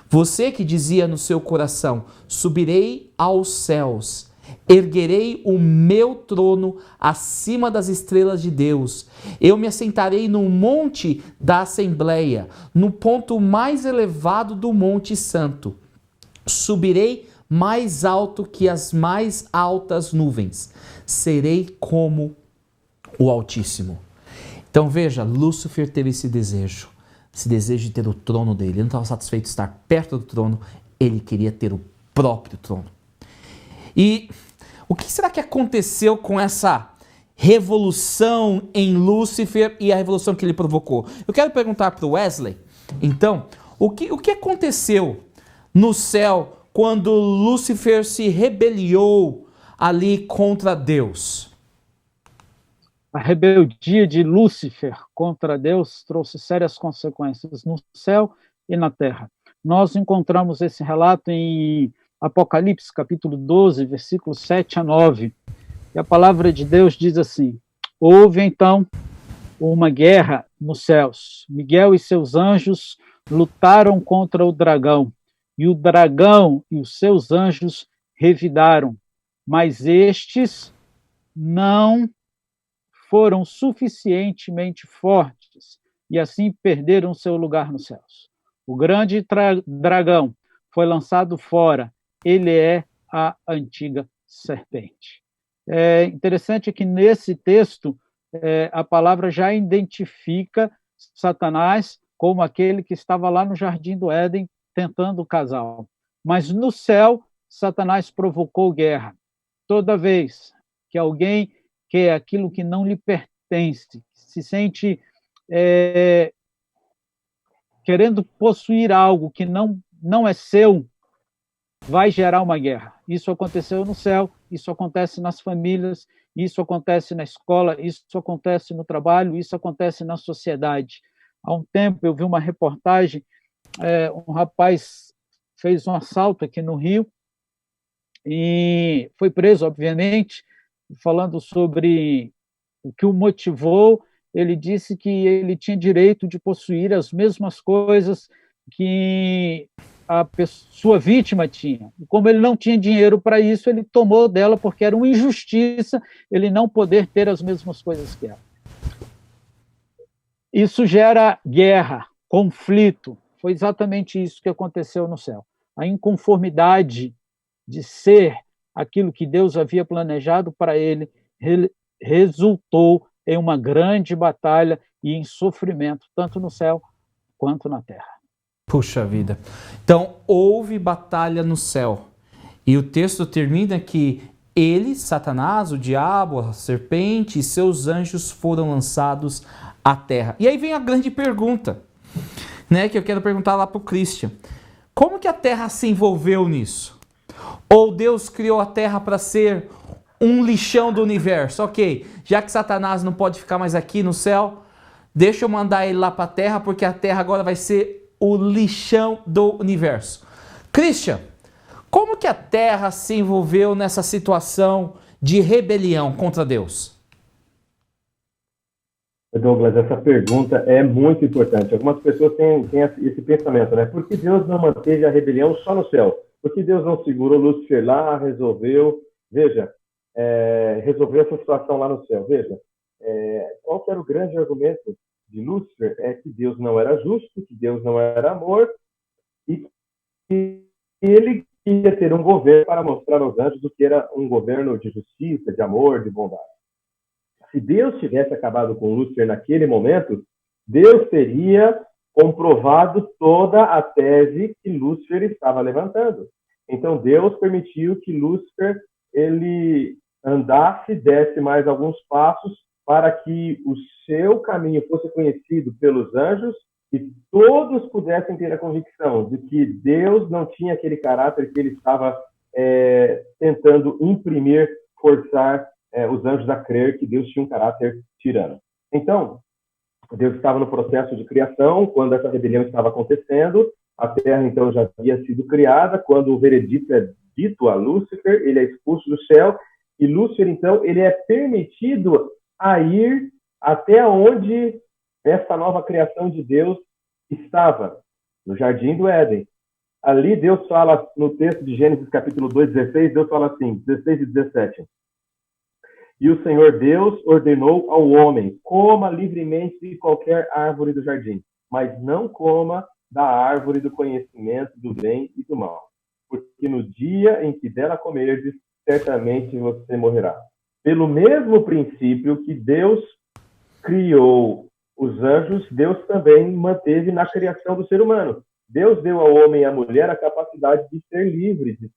Você que dizia no seu coração: subirei aos céus, erguerei o meu trono acima das estrelas de Deus. Eu me assentarei no monte da Assembleia, no ponto mais elevado do Monte Santo. Subirei mais alto que as mais altas nuvens. Serei como o Altíssimo. Então veja, Lúcifer teve esse desejo de ter o trono dele. Ele não estava satisfeito de estar perto do trono, ele queria ter o próprio trono. E o que será que aconteceu com essa revolução em Lúcifer e a revolução que ele provocou? Eu quero perguntar para o Wesley, então, o que aconteceu no céu quando Lúcifer se rebeliou ali contra Deus? A rebeldia de Lúcifer contra Deus trouxe sérias consequências no céu e na terra. Nós encontramos esse relato em Apocalipse, capítulo 12, versículos 7 a 9. E a palavra de Deus diz assim: houve então uma guerra nos céus. Miguel e seus anjos lutaram contra o dragão, e o dragão e os seus anjos revidaram, mas estes não foram suficientemente fortes e assim perderam seu lugar nos céus. O grande dragão foi lançado fora, ele é a antiga serpente. É interessante que nesse texto a palavra já identifica Satanás como aquele que estava lá no Jardim do Éden tentando o casal. Mas no céu, Satanás provocou guerra. Toda vez que alguém quer aquilo que não lhe pertence, se sente querendo possuir algo que não é seu, vai gerar uma guerra. Isso aconteceu no céu, isso acontece nas famílias, isso acontece na escola, isso acontece no trabalho, isso acontece na sociedade. Há um tempo eu vi uma reportagem, um rapaz fez um assalto aqui no Rio e foi preso, obviamente, falando sobre o que o motivou. Ele disse que ele tinha direito de possuir as mesmas coisas que a sua vítima tinha. E como ele não tinha dinheiro para isso, ele tomou dela porque era uma injustiça ele não poder ter as mesmas coisas que ela. Isso gera guerra, conflito. Foi exatamente isso que aconteceu no céu. A inconformidade de ser aquilo que Deus havia planejado para ele resultou em uma grande batalha e em sofrimento, tanto no céu quanto na terra. Puxa vida. Então, houve batalha no céu. E o texto termina que ele, Satanás, o diabo, a serpente e seus anjos foram lançados à terra. E aí vem a grande pergunta, né, que eu quero perguntar lá para o Christian. Como que a terra se envolveu nisso? Ou Deus criou a terra para ser um lixão do universo? Ok, já que Satanás não pode ficar mais aqui no céu, deixa eu mandar ele lá para a terra, porque a terra agora vai ser o lixão do universo. Christian, como que a terra se envolveu nessa situação de rebelião contra Deus? Douglas, essa pergunta é muito importante. Algumas pessoas têm esse pensamento, né? Por que Deus não manteve a rebelião só no céu? Por que Deus não segurou Lúcifer lá, resolveu essa situação lá no céu? Veja, qual que era o grande argumento de Lúcifer? É que Deus não era justo, que Deus não era amor, e que ele queria ter um governo para mostrar aos anjos o que era um governo de justiça, de amor, de bondade. Se Deus tivesse acabado com Lúcifer naquele momento, Deus teria comprovado toda a tese que Lúcifer estava levantando. Então Deus permitiu que Lúcifer ele andasse, desse mais alguns passos para que o seu caminho fosse conhecido pelos anjos e todos pudessem ter a convicção de que Deus não tinha aquele caráter que ele estava tentando imprimir, forçar os anjos a crer que Deus tinha um caráter tirano. Então, Deus estava no processo de criação, quando essa rebelião estava acontecendo, a terra então já havia sido criada, quando o veredito é dito a Lúcifer, ele é expulso do céu, e Lúcifer então ele é permitido a ir até onde essa nova criação de Deus estava, no Jardim do Éden. Ali Deus fala, no texto de Gênesis capítulo 2, 16, Deus fala assim, 16 e 17. E o Senhor Deus ordenou ao homem, coma livremente de qualquer árvore do jardim, mas não coma da árvore do conhecimento do bem e do mal, porque no dia em que dela comerdes, certamente você morrerá. Pelo mesmo princípio que Deus criou os anjos, Deus também manteve na criação do ser humano. Deus deu ao homem e à mulher a capacidade de ser livres, de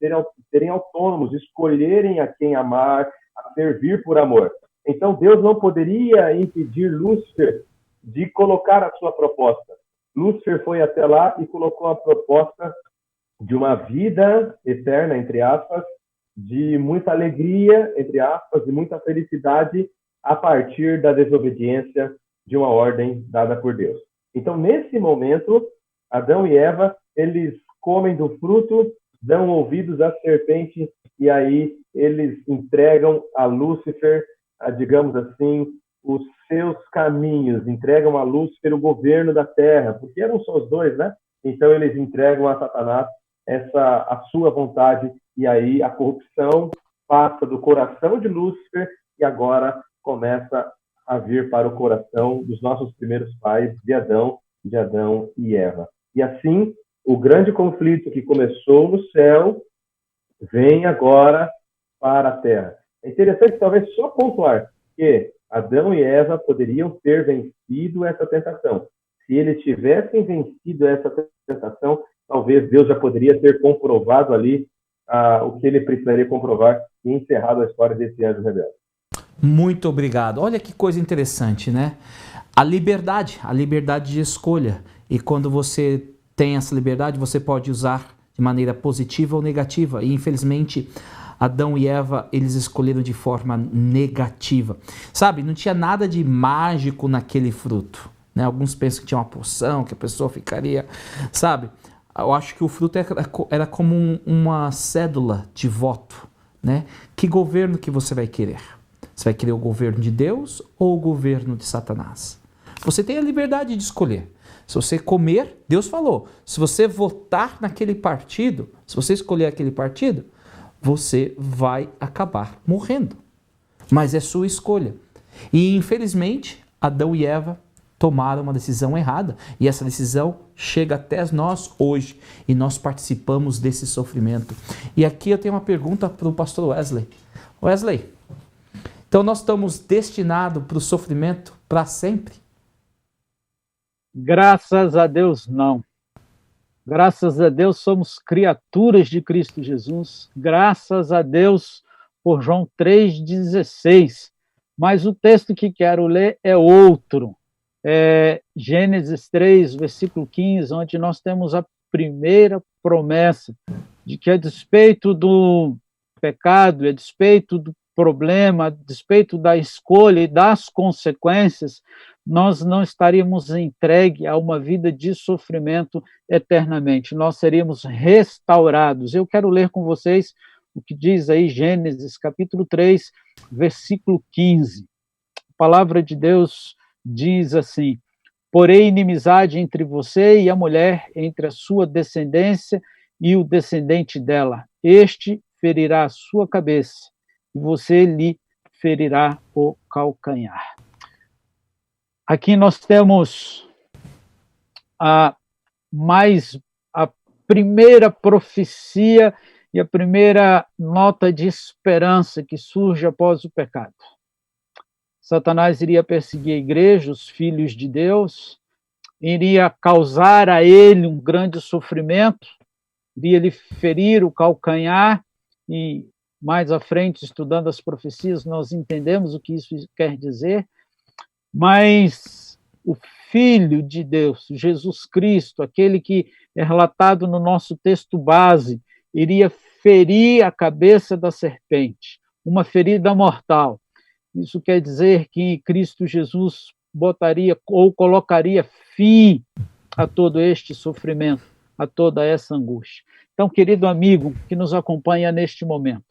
serem autônomos, de escolherem a quem amar, a servir por amor. Então, Deus não poderia impedir Lúcifer de colocar a sua proposta. Lúcifer foi até lá e colocou a proposta de uma vida eterna, entre aspas, de muita alegria, entre aspas, de muita felicidade a partir da desobediência de uma ordem dada por Deus. Então, nesse momento, Adão e Eva, eles comem do fruto, dão ouvidos à serpente e aí eles entregam a Lúcifer, digamos assim, os seus caminhos, entregam a Lúcifer o governo da terra, porque eram só os dois, né? Então eles entregam a Satanás a sua vontade e aí a corrupção passa do coração de Lúcifer e agora começa a vir para o coração dos nossos primeiros pais, de Adão e Eva. E assim, o grande conflito que começou no céu vem agora para a terra. É interessante, talvez, só pontuar que Adão e Eva poderiam ter vencido essa tentação. Se eles tivessem vencido essa tentação, talvez Deus já poderia ter comprovado ali o que ele precisaria comprovar e encerrado a história desse anjo rebelde. Muito obrigado. Olha que coisa interessante, né? A liberdade de escolha. E quando você tem essa liberdade, você pode usar de maneira positiva ou negativa. E infelizmente, Adão e Eva, eles escolheram de forma negativa. Sabe, não tinha nada de mágico naquele fruto, né? Alguns pensam que tinha uma poção, que a pessoa ficaria, sabe? Eu acho que o fruto era como uma cédula de voto, né? Que governo que você vai querer? Você vai querer o governo de Deus ou o governo de Satanás? Você tem a liberdade de escolher. Se você comer, Deus falou, se você votar naquele partido, se você escolher aquele partido, você vai acabar morrendo. Mas é sua escolha. E infelizmente, Adão e Eva tomaram uma decisão errada. E essa decisão chega até nós hoje. E nós participamos desse sofrimento. E aqui eu tenho uma pergunta para o pastor Wesley. Wesley, então nós estamos destinados para o sofrimento para sempre? Graças a Deus, não. Graças a Deus somos criaturas de Cristo Jesus. Graças a Deus por João 3,16. Mas o texto que quero ler é outro. É Gênesis 3, versículo 15, onde nós temos a primeira promessa de que a despeito do pecado, a despeito do problema, a despeito da escolha e das consequências, nós não estaríamos entregues a uma vida de sofrimento eternamente. Nós seríamos restaurados. Eu quero ler com vocês o que diz aí Gênesis, capítulo 3, versículo 15. A palavra de Deus diz assim: porém inimizade entre você e a mulher, entre a sua descendência e o descendente dela. Este ferirá a sua cabeça, e você lhe ferirá o calcanhar. Aqui nós temos a primeira profecia e a primeira nota de esperança que surge após o pecado. Satanás iria perseguir a igreja, os filhos de Deus, iria causar a ele um grande sofrimento, iria lhe ferir o calcanhar, e mais à frente, estudando as profecias, nós entendemos o que isso quer dizer. Mas o Filho de Deus, Jesus Cristo, aquele que é relatado no nosso texto base, iria ferir a cabeça da serpente, uma ferida mortal. Isso quer dizer que Cristo Jesus botaria ou colocaria fim a todo este sofrimento, a toda essa angústia. Então, querido amigo que nos acompanha neste momento,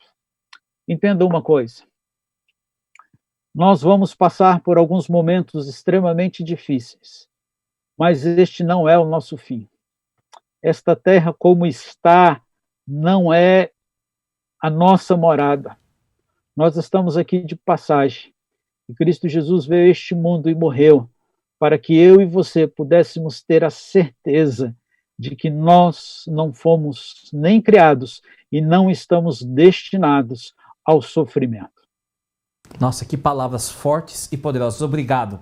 entenda uma coisa. Nós vamos passar por alguns momentos extremamente difíceis, mas este não é o nosso fim. Esta terra como está não é a nossa morada. Nós estamos aqui de passagem. E Cristo Jesus veio a este mundo e morreu para que eu e você pudéssemos ter a certeza de que nós não fomos nem criados e não estamos destinados ao sofrimento. Nossa, que palavras fortes e poderosas. Obrigado.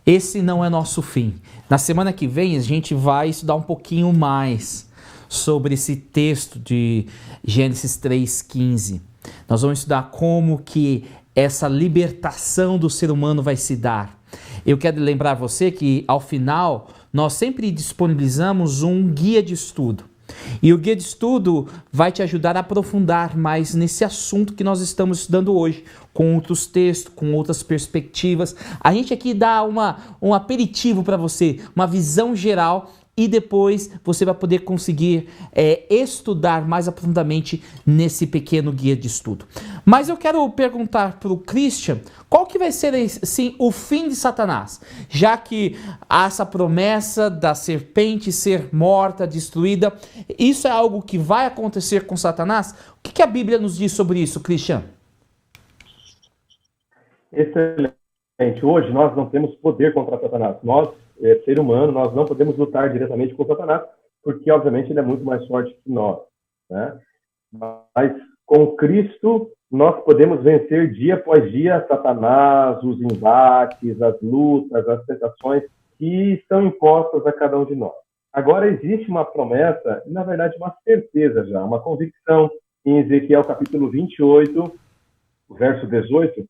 Esse não é nosso fim. Na semana que vem a gente vai estudar um pouquinho mais sobre esse texto de Gênesis 3:15. Nós vamos estudar como que essa libertação do ser humano vai se dar. Eu quero lembrar você que ao final nós sempre disponibilizamos um guia de estudo. E o guia de estudo vai te ajudar a aprofundar mais nesse assunto que nós estamos estudando hoje, com outros textos, com outras perspectivas. A gente aqui dá um aperitivo para você, uma visão geral, e depois você vai poder conseguir estudar mais aprofundadamente nesse pequeno guia de estudo. Mas eu quero perguntar para o Christian, qual que vai ser assim, o fim de Satanás? Já que há essa promessa da serpente ser morta, destruída, isso é algo que vai acontecer com Satanás? O que a Bíblia nos diz sobre isso, Christian? Excelente. Hoje nós não temos poder contra Satanás. Nós, ser humano, nós não podemos lutar diretamente com Satanás, porque obviamente ele é muito mais forte que nós, né? Mas com Cristo nós podemos vencer dia após dia Satanás, os embates, as lutas, as tentações que são impostas a cada um de nós. Agora existe uma promessa, e na verdade uma certeza já, uma convicção em Ezequiel capítulo 28, verso 18,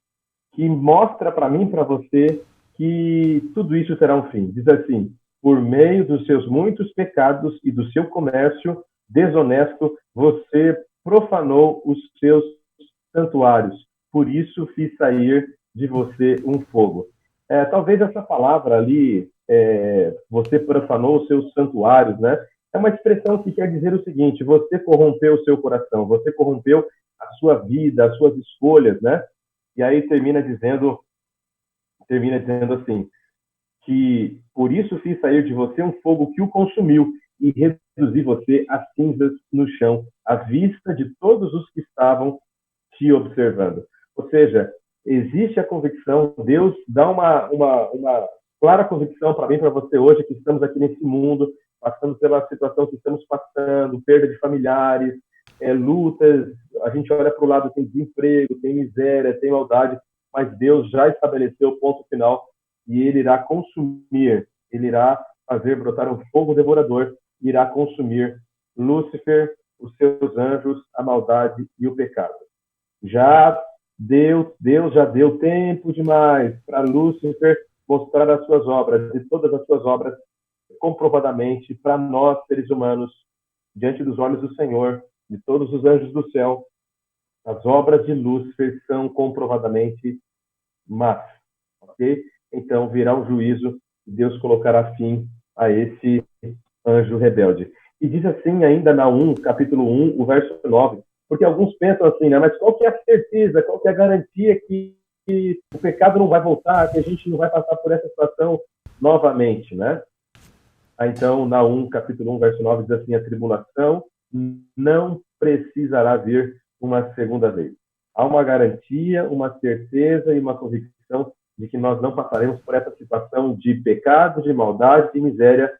que mostra para mim e para você que tudo isso terá um fim. Diz assim: por meio dos seus muitos pecados e do seu comércio desonesto, você profanou os seus santuários. Por isso fiz sair de você um fogo. Talvez essa palavra ali, você profanou os seus santuários, né? É uma expressão que quer dizer o seguinte: você corrompeu o seu coração, você corrompeu a sua vida, as suas escolhas, né? E aí termina dizendo assim, que por isso fiz sair de você um fogo que o consumiu e reduzi você a cinzas no chão, à vista de todos os que estavam te observando. Ou seja, existe a convicção, Deus dá uma clara convicção para mim e para você hoje, que estamos aqui nesse mundo, passando pela situação que estamos passando, perda de familiares, lutas, a gente olha para o lado, tem desemprego, tem miséria, tem maldade, mas Deus já estabeleceu o ponto final e Ele irá consumir, Ele irá fazer brotar um fogo devorador, irá consumir Lúcifer, os seus anjos, a maldade e o pecado. Deus já deu tempo demais para Lúcifer mostrar as suas obras, e todas as suas obras, comprovadamente, para nós, seres humanos, diante dos olhos do Senhor, de todos os anjos do céu, as obras de Lúcifer são comprovadamente más, ok? Então virá um juízo e Deus colocará fim a esse anjo rebelde. E diz assim ainda Naum, capítulo 1, o verso 9, porque alguns pensam assim, né? Mas qual que é a certeza, qual que é a garantia que o pecado não vai voltar, que a gente não vai passar por essa situação novamente, né? Então, Naum, capítulo 1, verso 9, diz assim: a tribulação não precisará vir uma segunda vez. Há uma garantia, uma certeza e uma convicção de que nós não passaremos por essa situação de pecado, de maldade, de miséria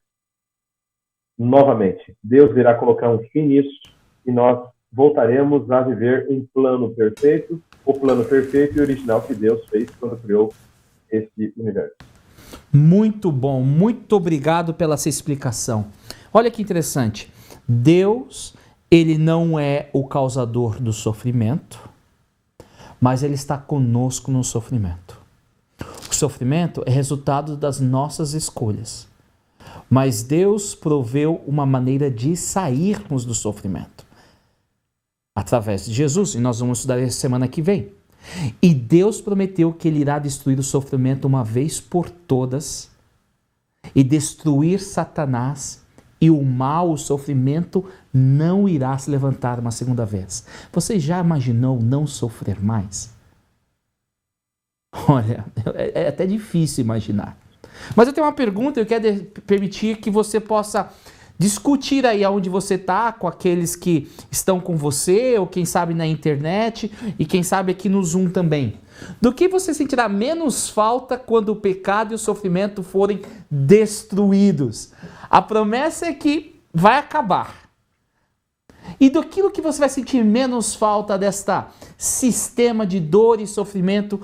novamente. Deus irá colocar um fim nisso e nós voltaremos a viver um plano perfeito, o plano perfeito e original que Deus fez quando criou esse universo. Muito bom, muito obrigado pela sua explicação. Olha que interessante. Deus, Ele não é o causador do sofrimento, mas Ele está conosco no sofrimento. O sofrimento é resultado das nossas escolhas, mas Deus proveu uma maneira de sairmos do sofrimento através de Jesus, e nós vamos estudar essa semana que vem. E Deus prometeu que Ele irá destruir o sofrimento uma vez por todas e destruir Satanás, e o mal, o sofrimento, não irá se levantar uma segunda vez. Você já imaginou não sofrer mais? Olha, é até difícil imaginar. Mas eu tenho uma pergunta, eu quero permitir que você possa discutir aí onde você está, com aqueles que estão com você, ou quem sabe na internet, e quem sabe aqui no Zoom também. Do que você sentirá menos falta quando o pecado e o sofrimento forem destruídos? A promessa é que vai acabar. E daquilo que você vai sentir menos falta desta sistema de dor e sofrimento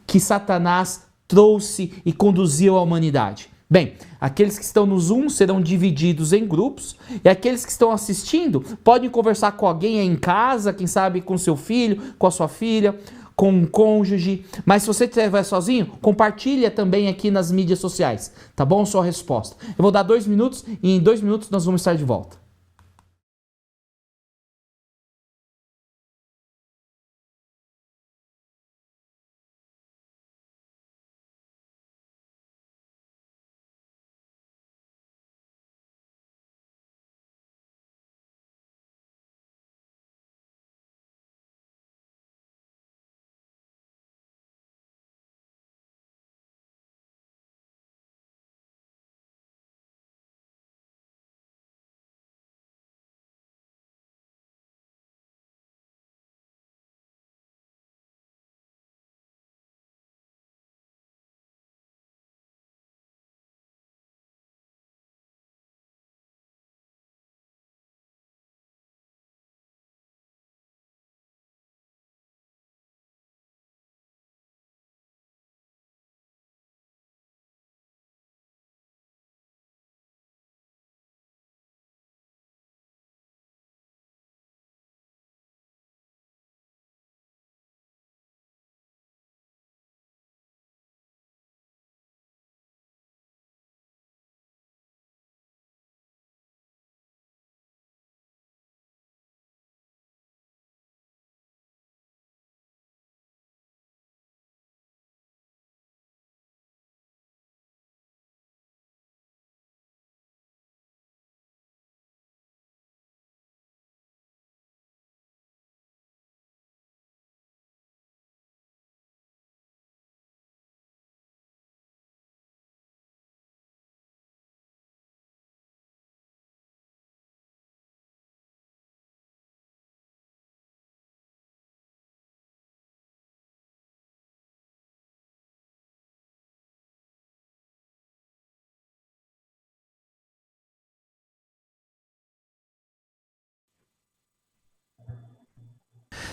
que Satanás trouxe e conduziu à humanidade? Bem, aqueles que estão no Zoom serão divididos em grupos, e aqueles que estão assistindo podem conversar com alguém aí em casa, quem sabe com seu filho, com a sua filha, com um cônjuge. Mas se você estiver sozinho, compartilha também aqui nas mídias sociais, tá bom? Sua resposta. Eu vou dar 2 minutos e em 2 minutos nós vamos estar de volta.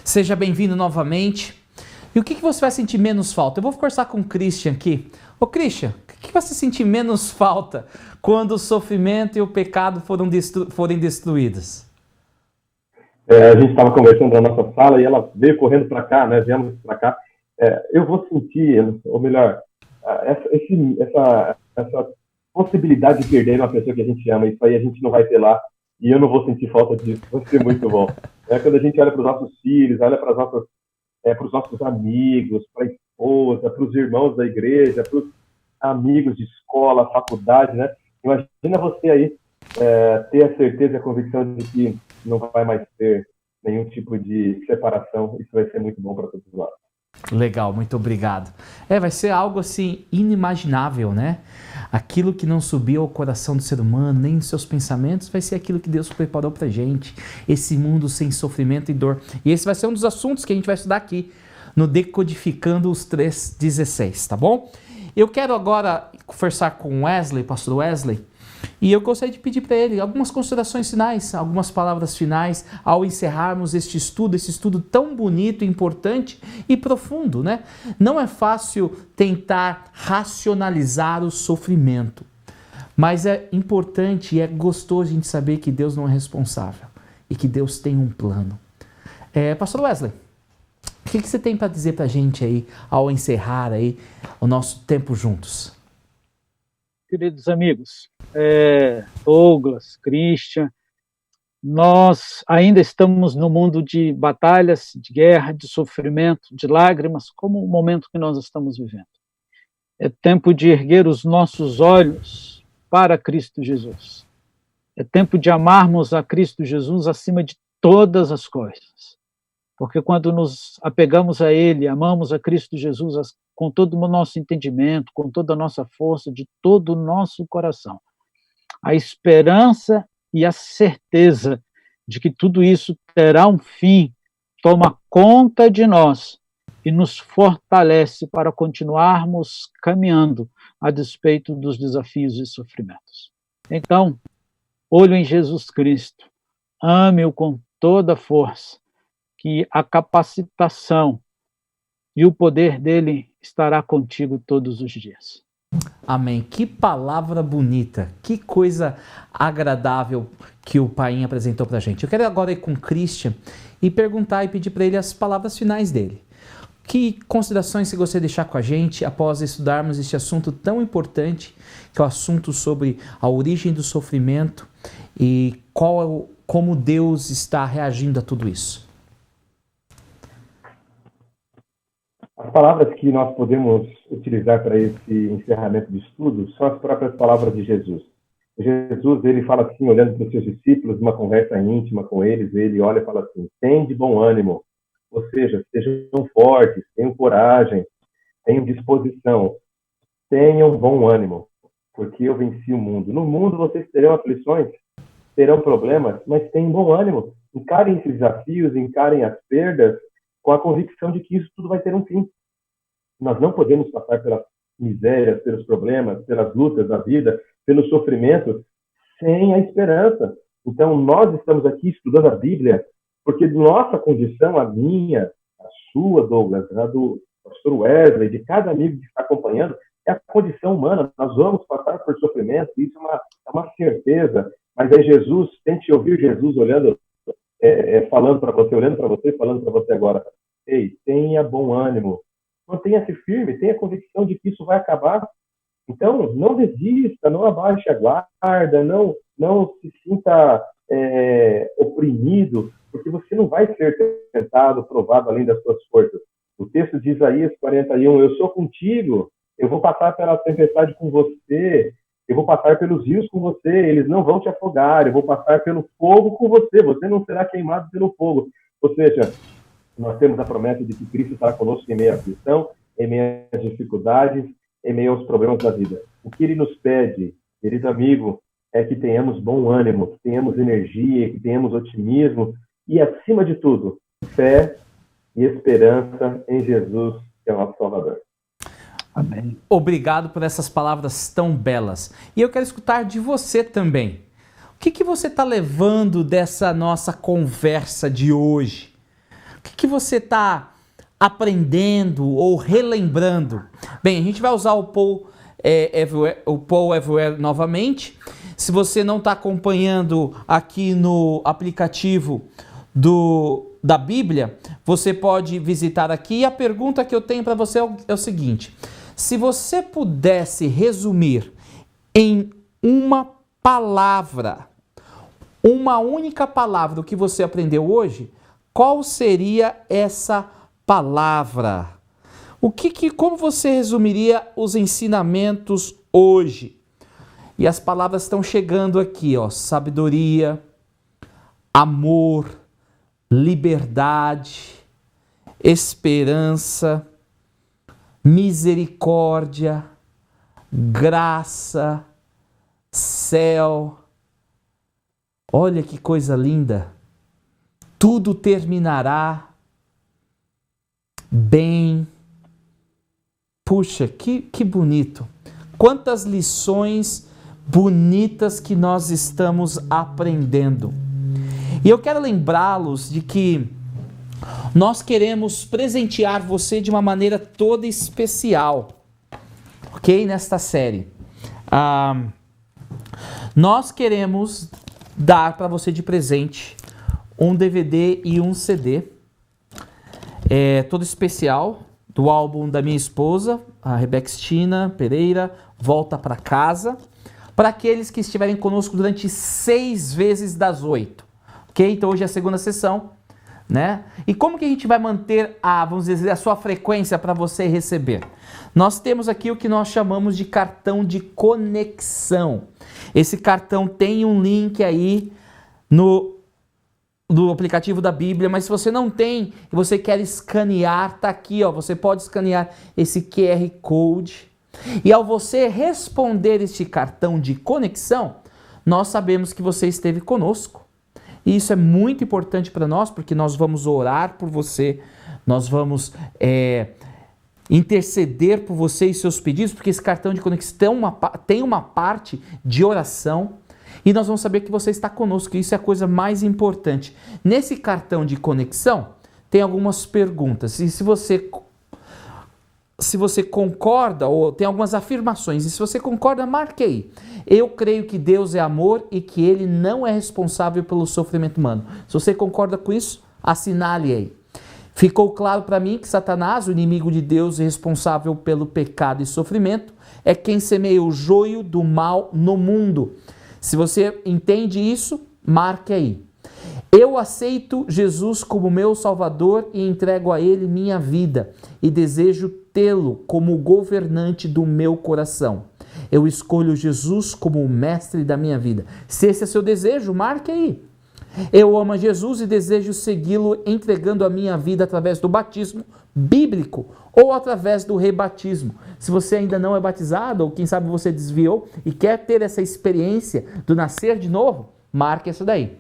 Seja bem-vindo novamente. E o que você vai sentir menos falta? Eu vou conversar com o Christian aqui. Ô Christian, o que você sentir menos falta quando o sofrimento e o pecado forem destruídos? A gente estava conversando na nossa sala e ela veio correndo para cá, né? Viemos para cá. Eu vou sentir, ou melhor, essa possibilidade de perder uma pessoa que a gente ama. Isso aí a gente não vai ter lá. E eu não vou sentir falta disso. Vai ser muito bom. Quando a gente olha para os nossos filhos, olha para os nossos amigos, para a esposa, para os irmãos da igreja, para os amigos de escola, faculdade, né? Imagina você aí ter a certeza e a convicção de que não vai mais ter nenhum tipo de separação. Isso vai ser muito bom para todos nós. Legal, muito obrigado. Vai ser algo assim inimaginável, né? Aquilo que não subiu ao coração do ser humano, nem nos seus pensamentos, vai ser aquilo que Deus preparou pra gente. Esse mundo sem sofrimento e dor. E esse vai ser um dos assuntos que a gente vai estudar aqui no Decodificando os 3:16, tá bom? Eu quero agora conversar com o Wesley, pastor Wesley, e eu gostaria de pedir para ele algumas considerações finais, algumas palavras finais ao encerrarmos esse estudo tão bonito, importante e profundo, né? Não é fácil tentar racionalizar o sofrimento, mas é importante e é gostoso a gente saber que Deus não é responsável e que Deus tem um plano. Pastor Wesley, o que você tem para dizer para a gente aí ao encerrar aí o nosso tempo juntos? Queridos amigos, Douglas, Christian, Nós ainda estamos no mundo de batalhas, de guerra, de sofrimento, de lágrimas, como o momento que nós estamos vivendo. É tempo de erguer os nossos olhos para Cristo Jesus. É tempo de amarmos a Cristo Jesus acima de todas as coisas. Porque quando nos apegamos a Ele, amamos a Cristo Jesus com todo o nosso entendimento, com toda a nossa força, de todo o nosso coração, a esperança e a certeza de que tudo isso terá um fim toma conta de nós e nos fortalece para continuarmos caminhando a despeito dos desafios e sofrimentos. Então, olho em Jesus Cristo, ame-o com toda a força, que a capacitação e o poder dele estará contigo todos os dias. Amém. Que palavra bonita, que coisa agradável que o Painho apresentou para a gente. Eu quero agora ir com o Christian e perguntar e pedir para ele as palavras finais dele. Que considerações você gostaria de deixar com a gente após estudarmos este assunto tão importante, que é o assunto sobre a origem do sofrimento e como Deus está reagindo a tudo isso? As palavras que nós podemos utilizar para esse encerramento de estudo são as próprias palavras de Jesus. Jesus, ele fala assim, olhando para os seus discípulos, numa conversa íntima com eles, ele olha e fala assim: tem de bom ânimo, ou seja, sejam fortes, tenham coragem, tenham disposição, tenham bom ânimo, porque eu venci o mundo. No mundo vocês terão aflições, terão problemas, mas tenham bom ânimo. Encarem esses desafios, encarem as perdas, com a convicção de que isso tudo vai ter um fim. Nós não podemos passar pelas misérias, pelos problemas, pelas lutas da vida, pelo sofrimento, sem a esperança. Então, nós estamos aqui estudando a Bíblia, porque nossa condição, a minha, a sua, Douglas, a do pastor Wesley, de cada amigo que está acompanhando, é a condição humana. Nós vamos passar por sofrimento, isso é uma certeza. Mas é Jesus, tente ouvir Jesus olhando, falando para você, olhando para você, falando para você agora: ei, tenha bom ânimo, mantenha-se firme, tenha convicção de que isso vai acabar. Então, não desista, não abaixe a guarda, não se sinta oprimido, porque você não vai ser tentado, provado além das suas forças. O texto de Isaías 41, eu sou contigo, eu vou passar pela tempestade com você, eu vou passar pelos rios com você, eles não vão te afogar, eu vou passar pelo fogo com você, você não será queimado pelo fogo. Ou seja, nós temos a promessa de que Cristo estará conosco em meio à aflição, em meio às dificuldades, em meio aos problemas da vida. O que ele nos pede, querido amigo, é que tenhamos bom ânimo, que tenhamos energia, que tenhamos otimismo e, acima de tudo, fé e esperança em Jesus, que é o nosso Salvador. Amém. Obrigado por essas palavras tão belas. E eu quero escutar de você também. O que você está levando dessa nossa conversa de hoje? O que você está aprendendo ou relembrando? Bem, a gente vai usar o Paul Everywhere novamente. Se você não está acompanhando aqui no aplicativo da Bíblia, você pode visitar aqui. E a pergunta que eu tenho para você é o seguinte: se você pudesse resumir em uma palavra, uma única palavra, o que você aprendeu hoje, qual seria essa palavra? Como você resumiria os ensinamentos hoje? E as palavras estão chegando aqui, ó: sabedoria, amor, liberdade, esperança, misericórdia, graça, céu. Olha que coisa linda. Tudo terminará bem. Puxa, que bonito. Quantas lições bonitas que nós estamos aprendendo. E eu quero lembrá-los de que nós queremos presentear você de uma maneira toda especial, ok? Nesta série. Nós queremos dar para você de presente um DVD e um CD todo especial do álbum da minha esposa, a Rebeca Stina Pereira, Volta para Casa, para aqueles que estiverem conosco durante 6 vezes das 8. ok? Então hoje é a segunda sessão, né? E como que a gente vai manter vamos dizer, a sua frequência para você receber? Nós temos aqui o que nós chamamos de cartão de conexão. Esse cartão tem um link aí no aplicativo da Bíblia, mas se você não tem e você quer escanear, tá aqui, ó, você pode escanear esse QR Code. E ao você responder este cartão de conexão, nós sabemos que você esteve conosco. E isso é muito importante para nós, porque nós vamos orar por você, nós vamos interceder por você e seus pedidos, porque esse cartão de conexão tem uma parte de oração, e nós vamos saber que você está conosco, e isso é a coisa mais importante. Nesse cartão de conexão, tem algumas perguntas, e se você concorda, ou tem algumas afirmações, e se você concorda, marque aí. Eu creio que Deus é amor e que Ele não é responsável pelo sofrimento humano. Se você concorda com isso, assinale aí. Ficou claro para mim que Satanás, o inimigo de Deus, responsável pelo pecado e sofrimento, é quem semeia o joio do mal no mundo. Se você entende isso, marque aí. Eu aceito Jesus como meu Salvador e entrego a Ele minha vida e desejo tê-lo como governante do meu coração. Eu escolho Jesus como o mestre da minha vida. Se esse é seu desejo, marque aí. Eu amo a Jesus e desejo segui-lo entregando a minha vida através do batismo bíblico ou através do rebatismo. Se você ainda não é batizado ou quem sabe você desviou e quer ter essa experiência do nascer de novo, marque isso daí.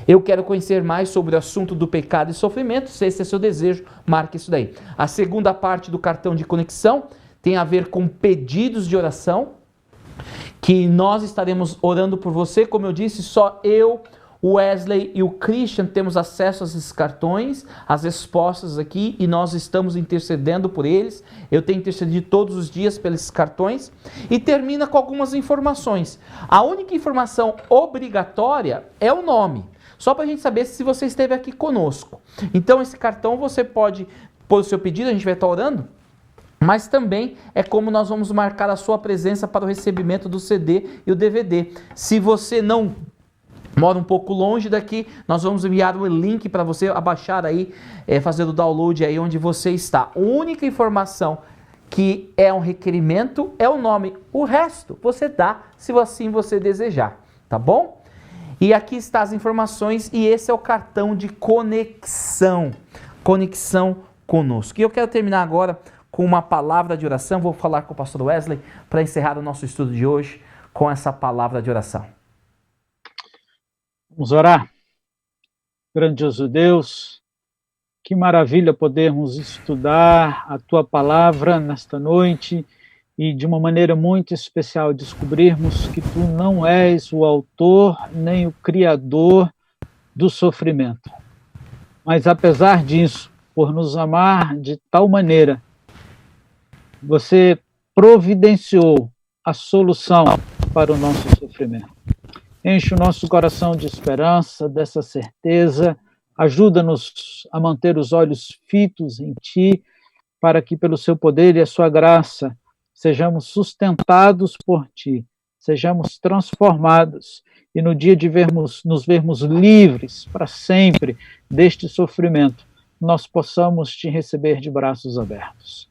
Eu quero conhecer mais sobre o assunto do pecado e sofrimento. Se esse é seu desejo, marque isso daí. A segunda parte do cartão de conexão tem a ver com pedidos de oração, que nós estaremos orando por você. Como eu disse, só eu, o Wesley e o Christian temos acesso a esses cartões, as respostas aqui, e nós estamos intercedendo por eles. Eu tenho intercedido todos os dias pelos cartões. E termina com algumas informações. A única informação obrigatória é o nome, só para a gente saber se você esteve aqui conosco. Então esse cartão você pode pôr o seu pedido, a gente vai estar orando, mas também é como nós vamos marcar a sua presença para o recebimento do CD e o DVD. Se você não mora um pouco longe daqui, nós vamos enviar o link para você abaixar aí, fazer o download aí onde você está. A única informação que é um requerimento é o nome. O resto você dá se assim você desejar, tá bom? E aqui estão as informações e esse é o cartão de conexão. Conexão conosco. E eu quero terminar agora com uma palavra de oração. Vou falar com o pastor Wesley para encerrar o nosso estudo de hoje com essa palavra de oração. Vamos orar. Grandioso Deus, que maravilha podermos estudar a Tua palavra nesta noite e de uma maneira muito especial descobrirmos que Tu não és o autor nem o criador do sofrimento. Mas apesar disso, por nos amar de tal maneira, Você providenciou a solução para o nosso sofrimento. Enche o nosso coração de esperança, dessa certeza, ajuda-nos a manter os olhos fitos em Ti, para que pelo Seu poder e a Sua graça sejamos sustentados por Ti, sejamos transformados e no dia de nos vermos livres para sempre deste sofrimento, nós possamos Te receber de braços abertos.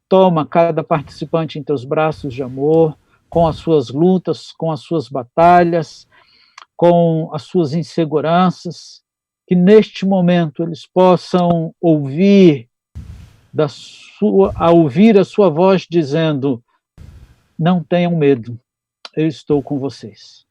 Toma cada participante em Teus braços de amor, com as suas lutas, com as suas batalhas, com as suas inseguranças, que neste momento eles possam ouvir a sua voz dizendo: não tenham medo, eu estou com vocês.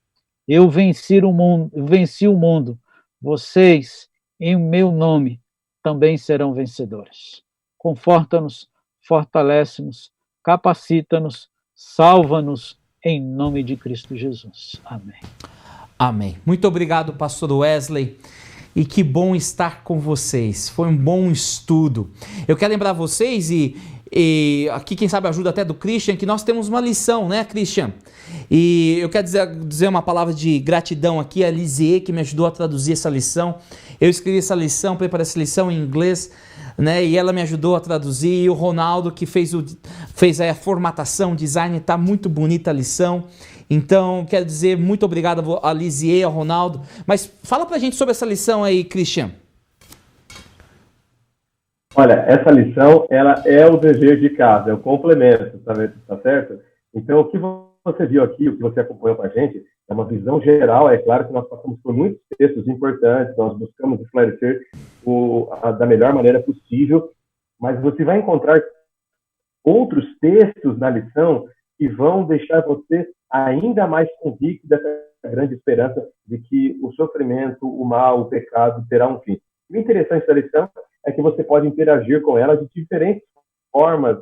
Eu venci o mundo, vocês, em meu nome, também serão vencedores. Conforta-nos, fortalece-nos, capacita-nos, salva-nos, em nome de Cristo Jesus. Amém. Amém. Muito obrigado, pastor Wesley. E que bom estar com vocês. Foi um bom estudo. Eu quero lembrar vocês, e aqui quem sabe ajuda até do Christian, que nós temos uma lição, né, Christian? E eu quero dizer uma palavra de gratidão aqui, a Lisier, que me ajudou a traduzir essa lição. Eu escrevi essa lição, preparei essa lição em inglês, né, e ela me ajudou a traduzir, e o Ronaldo que fez a formatação, o design, tá muito bonita a lição, Então, quero dizer muito obrigado a Lisier, ao Ronaldo. Mas fala pra gente sobre essa lição aí, Christian. Olha, essa lição, ela é o dever de casa, é o complemento, tá certo? Então, o que você viu aqui, o que você acompanhou com a gente, é uma visão geral. É claro que nós passamos por muitos textos importantes, nós buscamos esclarecer da melhor maneira possível, mas você vai encontrar outros textos na lição que vão deixar você ainda mais convicto dessa grande esperança de que o sofrimento, o mal, o pecado terá um fim. O interessante da lição é que você pode interagir com ela de diferentes formas,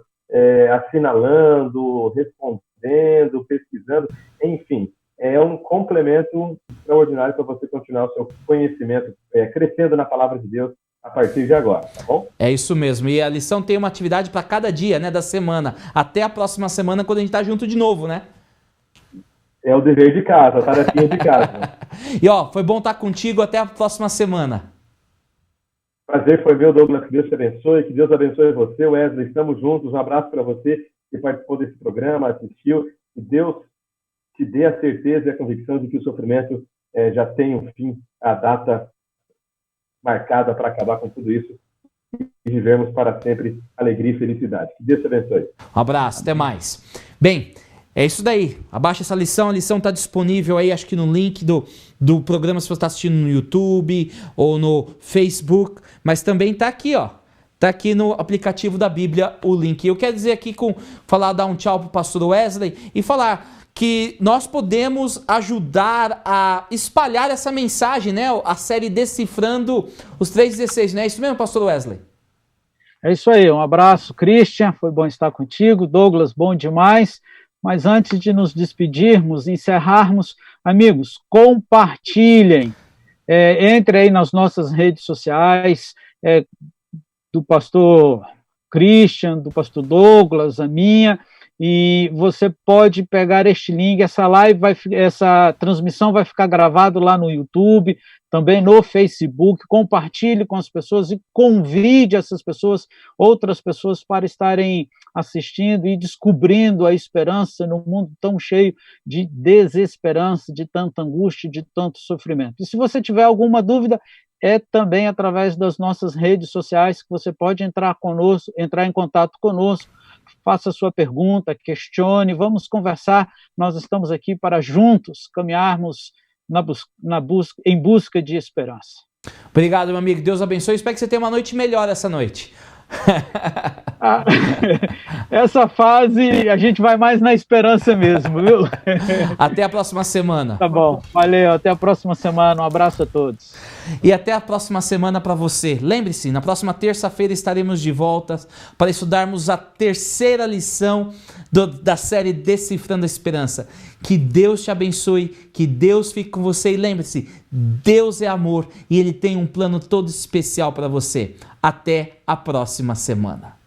assinalando, respondendo, pesquisando, enfim. É um complemento extraordinário para você continuar o seu conhecimento, crescendo na palavra de Deus a partir de agora, tá bom? É isso mesmo. E a lição tem uma atividade para cada dia, né, da semana. Até a próxima semana, quando a gente tá junto de novo, né? É o dever de casa, a tarefinha de casa. E foi bom estar contigo. Até a próxima semana. Prazer foi meu, Douglas. Que Deus te abençoe. Que Deus abençoe você, Wesley. Estamos juntos. Um abraço para você que participou desse programa, assistiu. Que Deus te dê a certeza e a convicção de que o sofrimento já tem um fim, a data marcada para acabar com tudo isso e vivermos para sempre alegria e felicidade. Que Deus te abençoe. Um abraço, até mais. Bem, é isso daí. Abaixa essa lição. A lição está disponível aí, acho que no link do programa, se você está assistindo no YouTube ou no Facebook, mas também está aqui, ó. Tá aqui no aplicativo da Bíblia o link. Eu quero dizer aqui, dar um tchau pro pastor Wesley e falar que nós podemos ajudar a espalhar essa mensagem, né? A série Decifrando os 3:16, não é isso mesmo, pastor Wesley? É isso aí, um abraço, Christian, foi bom estar contigo, Douglas, bom demais, mas antes de nos despedirmos, encerrarmos, amigos, compartilhem, entre aí nas nossas redes sociais, do pastor Christian, do pastor Douglas, a minha, e você pode pegar este link, essa transmissão vai ficar gravada lá no YouTube, também no Facebook, compartilhe com as pessoas e convide essas pessoas, outras pessoas, para estarem assistindo e descobrindo a esperança no mundo tão cheio de desesperança, de tanta angústia, de tanto sofrimento. E se você tiver alguma dúvida, é também através das nossas redes sociais que você pode entrar em contato conosco, faça sua pergunta, questione, vamos conversar, nós estamos aqui para juntos caminharmos em busca de esperança. Obrigado, meu amigo, Deus abençoe, espero que você tenha uma noite melhor essa noite. Essa fase a gente vai mais na esperança mesmo, viu? Até a próxima semana. Tá bom, valeu, até a próxima semana, um abraço a todos. E até a próxima semana para você. Lembre-se, na próxima terça-feira estaremos de volta para estudarmos a terceira lição da série Decifrando a Esperança. Que Deus te abençoe, que Deus fique com você e lembre-se, Deus é amor e Ele tem um plano todo especial para você. Até a próxima semana.